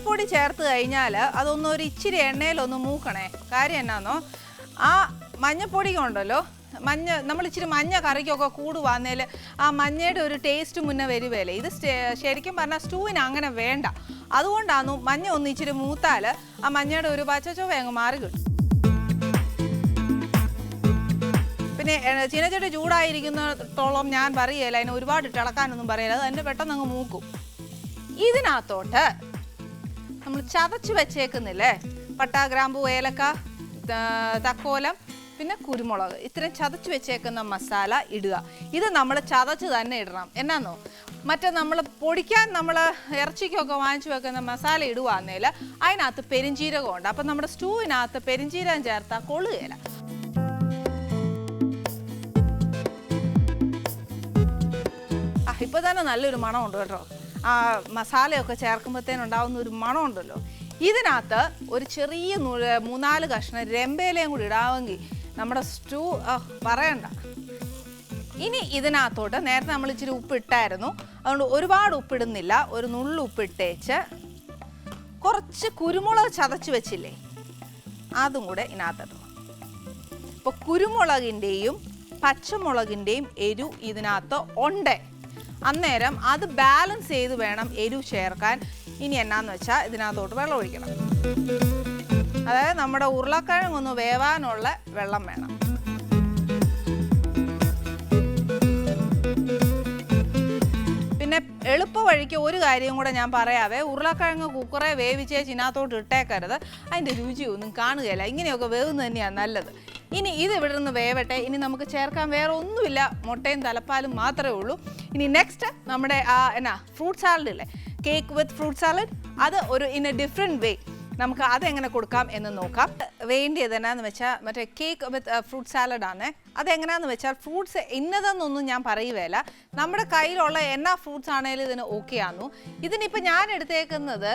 മഞ്ഞൾപ്പൊടി ചേർത്ത് കഴിഞ്ഞാൽ അതൊന്നും ഒരു ഇച്ചിരി എണ്ണയിലൊന്ന് മൂക്കണേ. കാര്യം എന്നാന്നോ, ആ മഞ്ഞൾപ്പൊടി കൊണ്ടല്ലോ നമ്മൾ ഇച്ചിരി മഞ്ഞ കറിക്കൊക്കെ കൂടുവാന്നേൽ ആ മഞ്ഞയുടെ ഒരു ടേസ്റ്റ് മുന്നേ വരുവേലേ. ഇത് ശരിക്കും പറഞ്ഞാൽ സ്റ്റൂവിന് അങ്ങനെ വേണ്ട. അതുകൊണ്ടാണ് മഞ്ഞ ഒന്ന് ഇച്ചിരി മൂത്താൽ ആ മഞ്ഞയുടെ ഒരു പച്ചച്ചൊവ്വ അങ്ങ് മാറി കിട്ടും. പിന്നെ ചീനച്ചട്ടി ചൂടായിരിക്കുന്നിടത്തോളം ഞാൻ പറയുകയില്ല, അതിന് ഒരുപാട് ഇളക്കാനൊന്നും പറയില്ല, അത് തന്നെ പെട്ടെന്ന് അങ്ങ് മൂക്കും. ഇതിനകത്തോട്ട് നമ്മൾ ചതച്ച് വെച്ചേക്കുന്നില്ലേ, പട്ട, ഗ്രാമ്പു, ഏലക്ക, തക്കോലം, പിന്നെ കുരുമുളക്, ഇത്രയും ചതച്ച് വെച്ചേക്കുന്ന മസാല ഇടുക. ഇത് നമ്മൾ ചതച്ച് തന്നെ ഇടണം. എന്നാന്നോ, മറ്റേ നമ്മൾ പൊടിക്കാൻ നമ്മൾ ഇറച്ചിക്കൊക്കെ വാങ്ങിച്ചു വെക്കുന്ന മസാല ഇടുവാന്നേൽ അതിനകത്ത് പെരിഞ്ചീരകം ഉണ്ട്. അപ്പം നമ്മുടെ സ്റ്റൂവിനകത്ത് പെരിഞ്ചീരകം ചേർത്താൽ കൊള്ളുകയില്ല. ഇപ്പം തന്നെ നല്ലൊരു മണമുണ്ട് കേട്ടോ. ആ മസാലയൊക്കെ ചേർക്കുമ്പോഴത്തേനുണ്ടാവുന്ന ഒരു മണമുണ്ടല്ലോ. ഇതിനകത്ത് ഒരു ചെറിയ 3-4 കഷ്ണം രമ്പയിലയും കൂടി ഇടാമെങ്കിൽ നമ്മുടെ സ്റ്റൂ പറയണ്ട. ഇനി ഇതിനകത്തോട്ട് നേരത്തെ നമ്മൾ ഇച്ചിരി ഉപ്പിട്ടായിരുന്നു, അതുകൊണ്ട് ഒരുപാട് ഉപ്പിടുന്നില്ല, ഒരു നുള്ളു ഉപ്പിട്ടേച്ച് കുറച്ച് കുരുമുളക് ചതച്ച് വെച്ചില്ലേ അതും കൂടെ ഇതിനകത്തിടണം. ഇപ്പോൾ കുരുമുളകിൻ്റെയും പച്ചമുളകിൻ്റെയും എരു ഇതിനകത്ത് ഉണ്ട്. അന്നേരം അത് ബാലൻസ് ചെയ്ത് വേണം എരു ചേർക്കാൻ. ഇനി എന്നാന്ന് വെച്ചാൽ ഇതിനകത്തോട്ട് വെള്ളം ഒഴിക്കണം. അതായത് നമ്മുടെ ഉരുളക്കിഴങ്ങൊന്ന് വേവാനുള്ള വെള്ളം വേണം. പിന്നെ എളുപ്പ വഴിക്ക് ഒരു കാര്യം കൂടെ ഞാൻ പറയാവേ, ഉരുളക്കിഴങ്ങ് കുക്കറെ വേവിച്ചേച്ച് ഇതിനകത്തോട്ട് ഇട്ടേക്കരുത്, അതിൻ്റെ രുചിയൊന്നും കാണുകയില്ല. ഇങ്ങനെയൊക്കെ വേവുന്നത് തന്നെയാണ് നല്ലത്. ഇനി ഇത് ഇവിടെ നിന്ന് വേവട്ടെ. ഇനി നമുക്ക് ചേർക്കാൻ വേറെ ഒന്നുമില്ല, മുട്ടയും തലപ്പാലും മാത്രമേ ഉള്ളൂ. ഇനി നെക്സ്റ്റ് നമ്മുടെ ഫ്രൂട്ട് സാലഡ് ഇല്ലേ, കേക്ക് വിത്ത് ഫ്രൂട്ട് സാലഡ്, അത് ഒരു ഇൻ എ ഡിഫറെൻറ്റ് വേ നമുക്ക് അതെങ്ങനെ കൊടുക്കാം എന്ന് നോക്കാം. വേണ്ടിയത് എന്നാന്ന് വെച്ചാൽ മറ്റേ കേക്ക് വിത്ത് ഫ്രൂട്ട് സാലഡാണ്. അതെങ്ങനെയാണെന്ന് വെച്ചാൽ ഫ്രൂട്ട്സ് ഇന്നതെന്നൊന്നും ഞാൻ പറയുകയില്ല, നമ്മുടെ കയ്യിലുള്ള എന്നാ ഫ്രൂട്ട്സ് ആണെങ്കിലും ഇതിന് ഓക്കെ ആന്നു. ഇതിനിപ്പോൾ ഞാൻ എടുത്തേക്കുന്നത്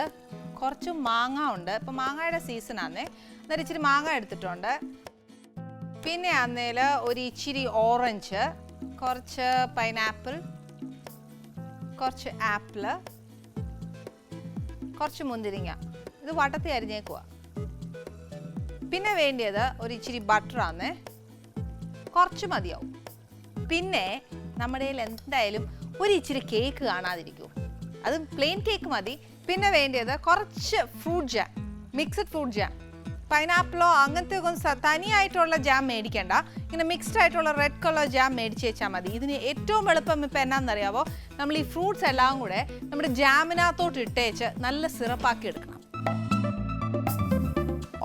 കുറച്ച് മാങ്ങ ഉണ്ട്. ഇപ്പം മാങ്ങയുടെ സീസണാണ്, അന്നേരം ഇച്ചിരി മാങ്ങ എടുത്തിട്ടുണ്ട്. പിന്നെ അന്നേൽ ഒരു ഇച്ചിരി ഓറഞ്ച്, കുറച്ച് പൈനാപ്പിൾ, കുറച്ച് ആപ്പിള്, കുറച്ച് മുന്തിരിങ്ങ, ഇത് വട്ടത്തി അരിഞ്ഞേക്കുക. പിന്നെ വേണ്ടിയത് ഒരു ഇച്ചിരി ബട്ടറാണ്, കുറച്ച് മതിയാവും. പിന്നെ നമ്മുടെ കയ്യിൽ എന്തായാലും ഒരു ഇച്ചിരി കേക്ക് കാണാതിരിക്കും, അത് പ്ലെയിൻ കേക്ക് മതി. പിന്നെ വേണ്ടിയത് കുറച്ച് fruit jam, mixed fruit jam. പൈനാപ്പിളോ അങ്ങനത്തെ ഒക്കെ തനിയായിട്ടുള്ള ജാം മേടിക്കേണ്ട, ഇങ്ങനെ മിക്സ്ഡ് ആയിട്ടുള്ള റെഡ് കളർ ജാം മേടിച്ച് വെച്ചാൽ മതി. ഇതിന് ഏറ്റവും എളുപ്പം ഇപ്പം എന്നാണെന്നറിയാവോ, നമ്മൾ ഈ ഫ്രൂട്ട്സ് എല്ലാം കൂടെ നമ്മുടെ ജാമിനകത്തോട്ട് ഇട്ടേച്ച് നല്ല സിറപ്പാക്കി എടുക്കണം.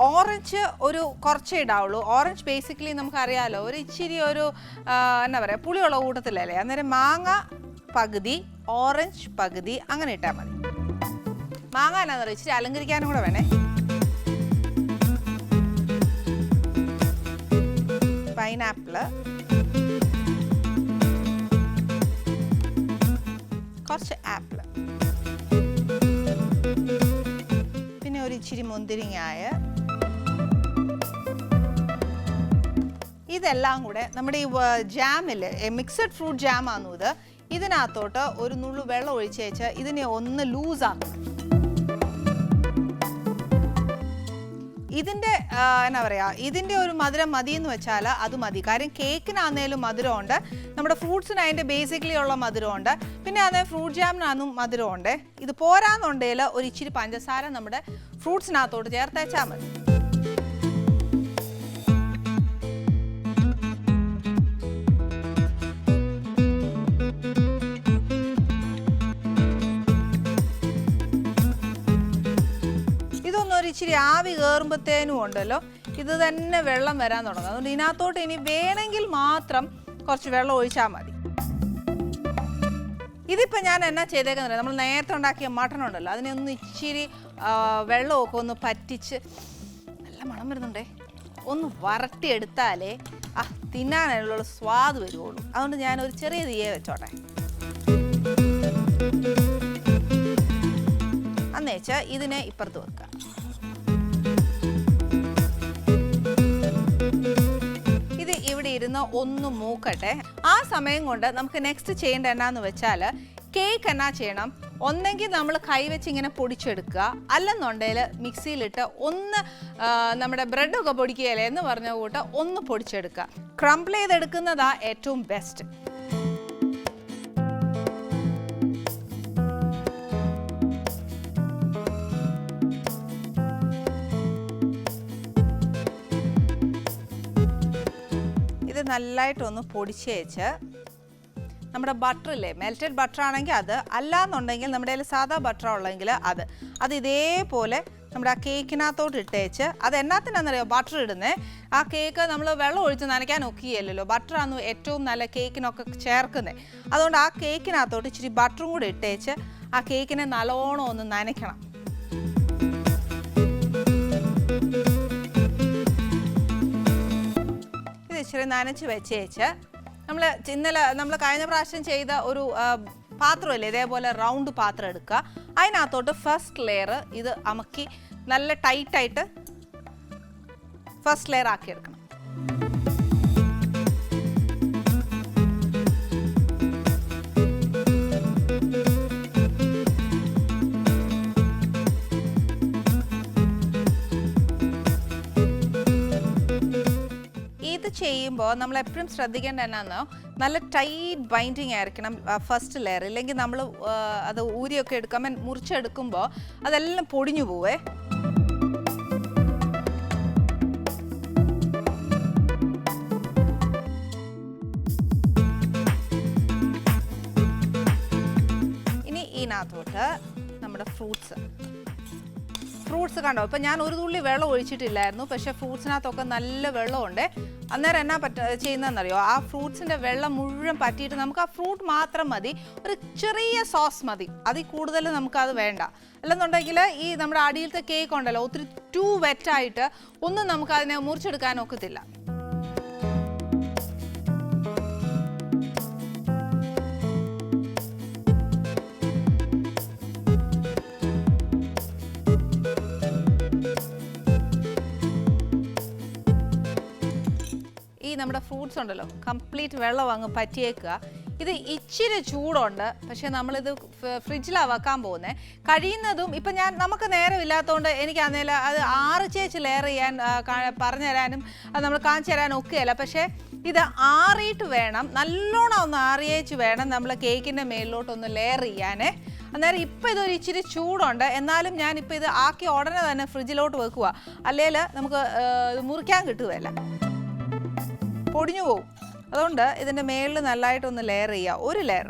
ഓറഞ്ച് ഒരു കുറച്ചേ ഇടാവുള്ളൂ. ഓറഞ്ച് ബേസിക്കലി നമുക്കറിയാമല്ലോ ഒരു ഇച്ചിരി ഒരു എന്നാ പറയുക പുളിയുള്ള കൂട്ടത്തിലല്ലേ. അന്നേരം മാങ്ങ പകുതി ഓറഞ്ച് പകുതി അങ്ങനെ ഇട്ടാൽ മതി. മാങ്ങ എന്നാന്ന് പറയുക ഇച്ചിരി അലങ്കരിക്കാനും കൂടെ വേണേ. പൈനാപ്പിള്, കുറച്ച് ആപ്പിള്, പിന്നെ ഒരു ഇച്ചിരി മുന്തിരിങ്ങായ, ഇതെല്ലാം കൂടെ നമ്മുടെ ഈ ജാമില് മിക്സഡ് ഫ്രൂട്ട് ജാമാന്നു ഇത്. ഇതിനകത്തോട്ട് ഒരു നുള്ളു വെള്ളം ഒഴിച്ചേച്ച് ഇതിനെ ഒന്ന് ലൂസാക്കണം. ഇതിൻ്റെ എന്നാ പറയുക, ഇതിൻ്റെ ഒരു മധുരം മതി എന്ന് വെച്ചാൽ അത് മതി. കാര്യം കേക്കിനാന്നേലും മധുരമുണ്ട്, നമ്മുടെ ഫ്രൂട്ട്സിന് അതിൻ്റെ ബേസിക്കലി ഉള്ള മധുരമുണ്ട്, പിന്നെ അതേ ഫ്രൂട്ട് ജാമിനാന്നും മധുരമുണ്ട്. ഇത് പോരാന്നുണ്ടെങ്കിൽ ഒരു ഇച്ചിരി പഞ്ചസാര നമ്മുടെ ഫ്രൂട്ട്സിനകത്തോട്ട് ചേർത്തേച്ചാൽ മതി. ഇച്ചിരി ആവി കയറുമ്പോഴത്തേനും ഉണ്ടല്ലോ ഇത് തന്നെ വെള്ളം വരാൻ തുടങ്ങും. അതുകൊണ്ട് ഇതിനകത്തോട്ട് ഇനി വേണമെങ്കിൽ മാത്രം കുറച്ച് വെള്ളം ഒഴിച്ചാൽ മതി. ഇതിപ്പോൾ ഞാൻ എന്നാ ചെയ്തേക്കുന്നില്ല, നമ്മൾ നേരത്തെ ഉണ്ടാക്കിയ മട്ടൺ ഉണ്ടല്ലോ അതിനെ ഒന്ന് ഇച്ചിരി വെള്ളമൊക്കെ ഒന്ന് പറ്റിച്ച്, നല്ല മണം വരുന്നുണ്ടേ, ഒന്ന് വരട്ടിയെടുത്താലേ തിന്നാനുള്ള സ്വാദ് വരുള്ളൂ. അതുകൊണ്ട് ഞാനൊരു ചെറിയ തീയെ വെച്ചോട്ടെ. അന്നേച്ച് ഇതിനെ ഇപ്പുറത്ത് വെക്കുക. ഇത് ഇവിടെ ഇരുന്ന് ഒന്ന് മൂക്കട്ടെ. ആ സമയം കൊണ്ട് നമുക്ക് നെക്സ്റ്റ് ചെയ്യേണ്ട എന്നാന്ന് വെച്ചാൽ കേക്ക് എന്നാ ചെയ്യണം, ഒന്നെങ്കിൽ നമ്മൾ കൈവച്ച് ഇങ്ങനെ പൊടിച്ചെടുക്കുക, അല്ലെന്നുണ്ടെങ്കിൽ മിക്സിയിലിട്ട് ഒന്ന് നമ്മുടെ ബ്രെഡൊക്കെ പൊടിക്കുകയല്ലേ എന്ന് പറഞ്ഞ കൂട്ട് ഒന്ന് പൊടിച്ചെടുക്കുക. ക്രംബിൾ ചെയ്തെടുക്കുന്നതാ ഏറ്റവും ബെസ്റ്റ്. ഇത് നല്ലതായിട്ടൊന്ന് പൊടിച്ച് വെച്ച് നമ്മുടെ ബട്ടറില്ലേ, മെൽറ്റഡ് ബട്ടർ ആണെങ്കിൽ അത്, അല്ലാന്നുണ്ടെങ്കിൽ നമ്മുടെ കയ്യിൽ സാധാ ബട്ടർ ഉള്ളെങ്കിൽ അത് ഇതേപോലെ നമ്മുടെ ആ കേക്കിനകത്തോട്ട് ഇട്ടേച്ച്, അത് എന്നാത്തിനാണെന്നറിയോ ബട്ടർ ഇടുന്നത്, ആ കേക്ക് നമ്മൾ വെള്ളം ഒഴിച്ച് നനയ്ക്കാൻ ഒക്കുകയല്ലോ, ബട്ടറാണ് ഏറ്റവും നല്ല കേക്കിനൊക്കെ ചേർക്കുന്നത്. അതുകൊണ്ട് ആ കേക്കിനകത്തോട്ട് ഇച്ചിരി ബട്ടറും കൂടി ഇട്ടേച്ച് ആ കേക്കിനെ നല്ലോണം ഒന്ന് നനയ്ക്കണം. ഇത് ഇച്ചിരി നനച്ച് വെച്ചേച്ച് നമ്മൾ കഴിഞ്ഞ പ്രാവശ്യം ചെയ്ത ഒരു പാത്രമല്ലേ, ഇതേപോലെ റൗണ്ട് പാത്രം എടുക്കുക. അതിനകത്തോട്ട് ഫസ്റ്റ് ലെയർ ഇത് അമക്കി നല്ല ടൈറ്റായിട്ട് ഫസ്റ്റ് ലെയർ ആക്കി എടുക്കണം. ഇത് ചെയ്യുമ്പോൾ നമ്മൾ എപ്പോഴും ശ്രദ്ധിക്കേണ്ട എന്നാന്നോ, നല്ല ടൈറ്റ് ബൈൻഡിങ് ആയിരിക്കണം ഫസ്റ്റ് ലെയർ, ഇല്ലെങ്കിൽ നമ്മൾ അത് ഊരിയൊക്കെ എടുക്കുമ്പോൾ മുറിച്ചെടുക്കുമ്പോൾ അതെല്ലാം പൊടിഞ്ഞു പോവേ. ഇനി ഇതിനകത്തോട്ട് നമ്മുടെ ഫ്രൂട്ട്സ് കണ്ടോ, ഇപ്പം ഞാൻ ഒരു തുള്ളി വെള്ളം ഒഴിച്ചിട്ടില്ലായിരുന്നു, പക്ഷേ ഫ്രൂട്ട്സിനകത്തൊക്കെ നല്ല വെള്ളമുണ്ട്. അന്നേരം എന്നാ ചെയ്യുന്നതെന്നറിയോ, ആ ഫ്രൂട്ട്സിൻ്റെ വെള്ളം മുഴുവൻ പറ്റിയിട്ട് നമുക്ക് ആ ഫ്രൂട്ട് മാത്രം മതി, ഒരു ചെറിയ സോസ് മതി, അതിൽ കൂടുതൽ നമുക്കത് വേണ്ട. അല്ലെന്നുണ്ടെങ്കിൽ ഈ നമ്മുടെ അടിയിലത്തെ കേക്ക് ഉണ്ടല്ലോ, ഒത്തിരി ടു വെറ്റായിട്ട് ഒന്നും നമുക്ക് അതിനെ മുറിച്ചെടുക്കാൻ ഒക്കത്തില്ല. നമ്മുടെ ഫ്രൂട്ട്സ് ഉണ്ടല്ലോ കംപ്ലീറ്റ് വെള്ളം അങ്ങ് പറ്റിയേക്കുക. ഇത് ഇച്ചിരി ചൂടുണ്ട്, പക്ഷേ നമ്മളിത് ഫ്രിഡ്ജിലാണ് വെക്കാൻ പോകുന്നത്. കഴിയുന്നതും ഇപ്പം നമുക്ക് നേരമില്ലാത്തതുകൊണ്ട് എനിക്ക് അന്നേരം അത് ആറിച്ചേച്ച് ലെയർ ചെയ്യാൻ പറഞ്ഞു തരാനും അത് നമ്മൾ കാണിച്ചു തരാനും ഒക്കെയല്ല. പക്ഷേ ഇത് ആറിയിട്ട് വേണം, നല്ലോണം ഒന്ന് ആറിയേച്ച് വേണം നമ്മൾ കേക്കിൻ്റെ മേലിലോട്ടൊന്ന് ലെയർ ചെയ്യാനേ. അന്നേരം ഇപ്പം ഇതൊരു ഇച്ചിരി ചൂടുണ്ട്, എന്നാലും ഞാനിപ്പോൾ ഇത് ആക്കി ഉടനെ തന്നെ ഫ്രിഡ്ജിലോട്ട് വെക്കുക, അല്ലെങ്കിൽ നമുക്ക് മുറിക്കാൻ കിട്ടുകയല്ല, പൊടിഞ്ഞു പോകും. അതുകൊണ്ട് ഇതിൻ്റെ മേളിൽ നല്ലതായിട്ടൊന്ന് ലെയർ ചെയ്യുക, ഒരു ലെയർ.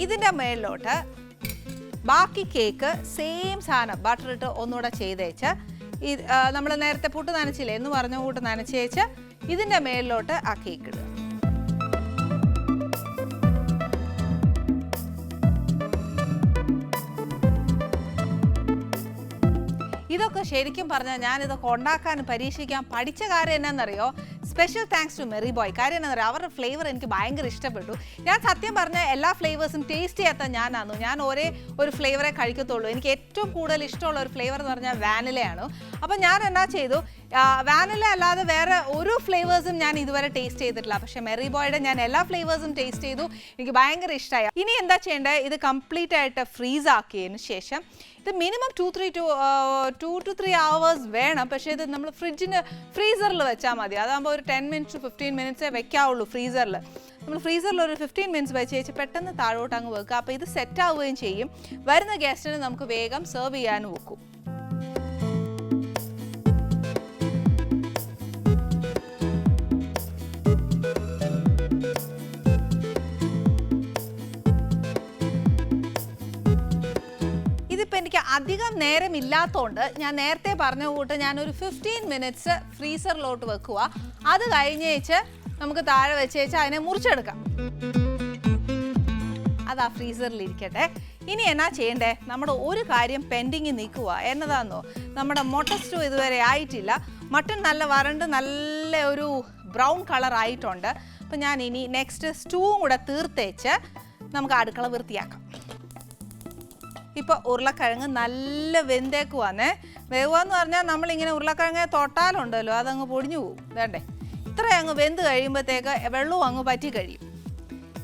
ഇതിൻ്റെ മേളിലോട്ട് ബാക്കി കേക്ക് സെയിം സാധനം ബട്ടർ ഇട്ട് ഒന്നുകൂടെ ചെയ്തേച്ച്, ഈ നമ്മൾ നേരത്തെ പുട്ട് നനച്ചില്ലേ എന്ന് പറഞ്ഞ കൂട്ട് നനച്ചേച്ച് ഇതിൻ്റെ മേളിലോട്ട് ആ കേക്ക് ഇടുക. ഇതൊക്കെ ശരിക്കും പറഞ്ഞാൽ ഞാനിതൊക്കെ ഉണ്ടാക്കാനും പരീക്ഷിക്കാൻ പഠിച്ച കാര്യം എന്നാണെന്നറിയോ, special thanks to merry boy. കാര്യം എന്താണെന്നറിയോ, അവരുടെ ഫ്ലേവർ എനിക്ക് ഭയങ്കര ഇഷ്ടപ്പെട്ടു. ഞാൻ സത്യം പറഞ്ഞാൽ എല്ലാ ഫ്ലേവേഴ്സും ടേസ്റ്റ് ചെയ്യാത്ത ഞാൻ ഒരേ ഒരു ഫ്ലേവറേ കഴിക്കത്തുള്ളൂ. എനിക്ക് ഏറ്റവും കൂടുതൽ ഇഷ്ടമുള്ള ഒരു ഫ്ലേവർ എന്ന് പറഞ്ഞാൽ വാനിലയാണ്. അപ്പം ഞാൻ എന്നാ ചെയ്തു, വാനില അല്ലാതെ വേറെ ഒരു ഫ്ലേവേഴ്സും ഞാൻ ഇതുവരെ ടേസ്റ്റ് ചെയ്തിട്ടില്ല. പക്ഷേ മെറി ബോയുടെ ഞാൻ എല്ലാ ഫ്ലേവേഴ്സും ടേസ്റ്റ് ചെയ്തു, എനിക്ക് ഭയങ്കര ഇഷ്ടമായി. ഇനി എന്താ ചെയ്യേണ്ടത്, ഇത് കംപ്ലീറ്റ് ആയിട്ട് ഫ്രീസ് ആക്കിയതിന് ശേഷം ഇത് മിനിമം 2 to 3 hours വേണം. പക്ഷേ ഇത് നമ്മൾ ഫ്രീസറിൽ വെച്ചാൽ മതി. അതാകുമ്പോൾ ഒരു 10 minutes to 15 minutes വെക്കാവുള്ളൂ ഫ്രീസറിൽ. നമ്മൾ ഫ്രീസറിൽ ഒരു 15 minutes വെച്ച് പെട്ടെന്ന് താഴോട്ട് അങ്ങ് വെക്കുക. അപ്പോൾ ഇത് സെറ്റ് ആവുകയും ചെയ്യും, വരുന്ന ഗസ്റ്റിന് നമുക്ക് വേഗം സെർവ് ചെയ്യാനും വെക്കും. എനിക്ക് അധികം നേരമില്ലാത്തതുകൊണ്ട് ഞാൻ നേരത്തെ പറഞ്ഞ കൂട്ട് ഞാനൊരു 15 minutes ഫ്രീസറിലോട്ട് വെക്കുക. അത് കഴിഞ്ഞേച്ച് നമുക്ക് താഴെ വെച്ചേച്ച് അതിനെ മുറിച്ചെടുക്കാം. അത് ആ ഫ്രീസറിലിരിക്കട്ടെ. ഇനി എന്നാ ചെയ്യണ്ടേ, നമ്മുടെ ഒരു കാര്യം പെൻഡിങ് നിൽക്കുക. എന്നതാണെന്നോ, നമ്മുടെ മുട്ട സ്റ്റൂ ഇതുവരെ ആയിട്ടില്ല. മട്ടൺ നല്ല വരണ്ട് നല്ല ഒരു ബ്രൗൺ കളർ ആയിട്ടുണ്ട്. അപ്പം ഞാൻ ഇനി നെക്സ്റ്റ് സ്റ്റൂവും കൂടെ തീർത്തേച്ച് നമുക്ക് അടുക്കള വൃത്തിയാക്കാം. ഇപ്പോൾ ഉരുളക്കിഴങ്ങ് നല്ല വെന്തേക്കുവാന്നേ. വേവാന്ന് പറഞ്ഞാൽ നമ്മളിങ്ങനെ ഉരുളക്കിഴങ്ങ് തൊട്ടാലുണ്ടല്ലോ അതങ്ങ് പൊടിഞ്ഞു പോകും. വേണ്ടേ, ഇത്ര അങ്ങ് വെന്ത് കഴിയുമ്പോഴത്തേക്ക് വെള്ളവും അങ്ങ് പറ്റി കഴിയും.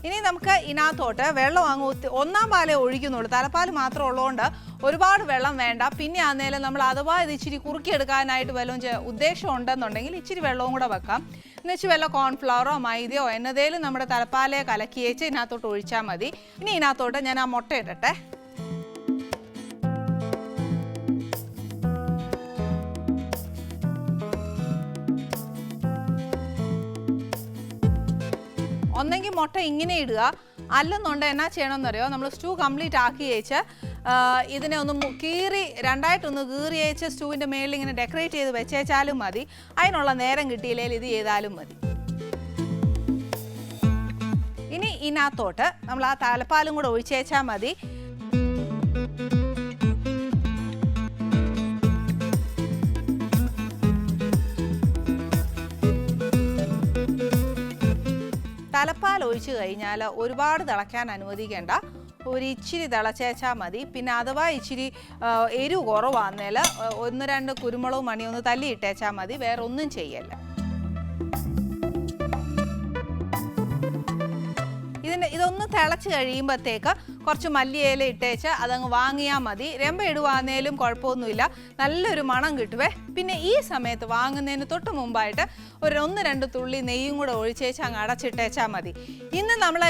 ഇനി നമുക്ക് ഇതിനകത്തോട്ട് വെള്ളം അങ്ങ് ഒന്നാം പാലേ ഒഴിക്കുന്നുള്ളൂ. തലപ്പാൽ മാത്രം ഉള്ളതുകൊണ്ട് ഒരുപാട് വെള്ളം വേണ്ട. പിന്നെ ആന്നേലും നമ്മൾ അഥവാ ഇത് ഇച്ചിരി കുറുക്കിയെടുക്കാനായിട്ട് വല്ലതും ഉദ്ദേശം ഉണ്ടെന്നുണ്ടെങ്കിൽ ഇച്ചിരി വെള്ളവും കൂടെ വെക്കാം. എന്നുവെച്ച് വല്ല കോൺഫ്ലവറോ മൈദയോ എന്നതേലും നമ്മുടെ തലപ്പാലെ കലക്കിയേച്ച് ഇതിനകത്തോട്ട് ഒഴിച്ചാൽ മതി. ഇനി ഇതിനകത്തോട്ട് ഞാൻ ആ മുട്ട ഇടട്ടെ. ഒന്നെങ്കിൽ മുട്ട ഇങ്ങനെ ഇടുക, അല്ലെന്നുണ്ട് എന്നാ ചെയ്യണമെന്നറിയോ, നമ്മൾ സ്റ്റൂ കംപ്ലീറ്റ് ആക്കി വെച്ച് ഇതിനെ ഒന്ന് രണ്ടായിട്ടൊന്ന് കീറി വെച്ച് സ്റ്റൂവിൻ്റെ മേളിൽ ഇങ്ങനെ ഡെക്കറേറ്റ് ചെയ്ത് വെച്ചേച്ചാലും മതി. അതിനുള്ള നേരം കിട്ടിയില്ലെങ്കിൽ ഇത് ചെയ്താലും മതി. ഇനി ഇതിനകത്തോട്ട് നമ്മൾ ആ തലപ്പാലും കൂടെ ഒഴിച്ചേച്ചാൽ മതി. തലപ്പാൽ ഒഴിച്ച് കഴിഞ്ഞാൽ ഒരുപാട് തിളയ്ക്കാൻ അനുവദിക്കേണ്ട, ഒരു ഇച്ചിരി തിളച്ചേച്ചാൽ മതി. പിന്നെ അഥവാ ഇച്ചിരി എരിവ് കുറവാന്നേൽ 1-2 കുരുമുളക് മണി ഒന്ന് തല്ലിയിട്ടേച്ചാൽ മതി. വേറെ ഒന്നും ചെയ്യല്ല. ഇതൊന്ന് തിളച്ച് കഴിയുമ്പോഴത്തേക്ക് കുറച്ച് മല്ലിയില ഇട്ടേച്ച് അതങ്ങ് വാങ്ങിയാൽ മതി. രമ്പ ഇടുവാന്നേലും കുഴപ്പമൊന്നുമില്ല, നല്ലൊരു മണം കിട്ടുവേ. പിന്നെ ഈ സമയത്ത് വാങ്ങുന്നതിന് തൊട്ട് മുമ്പായിട്ട് ഒരു 1-2 തുള്ളി നെയ്യും കൂടെ ഒഴിച്ചേച്ച് അങ്ങ് അടച്ചിട്ടേച്ചാൽ മതി. ഇന്ന് നമ്മൾ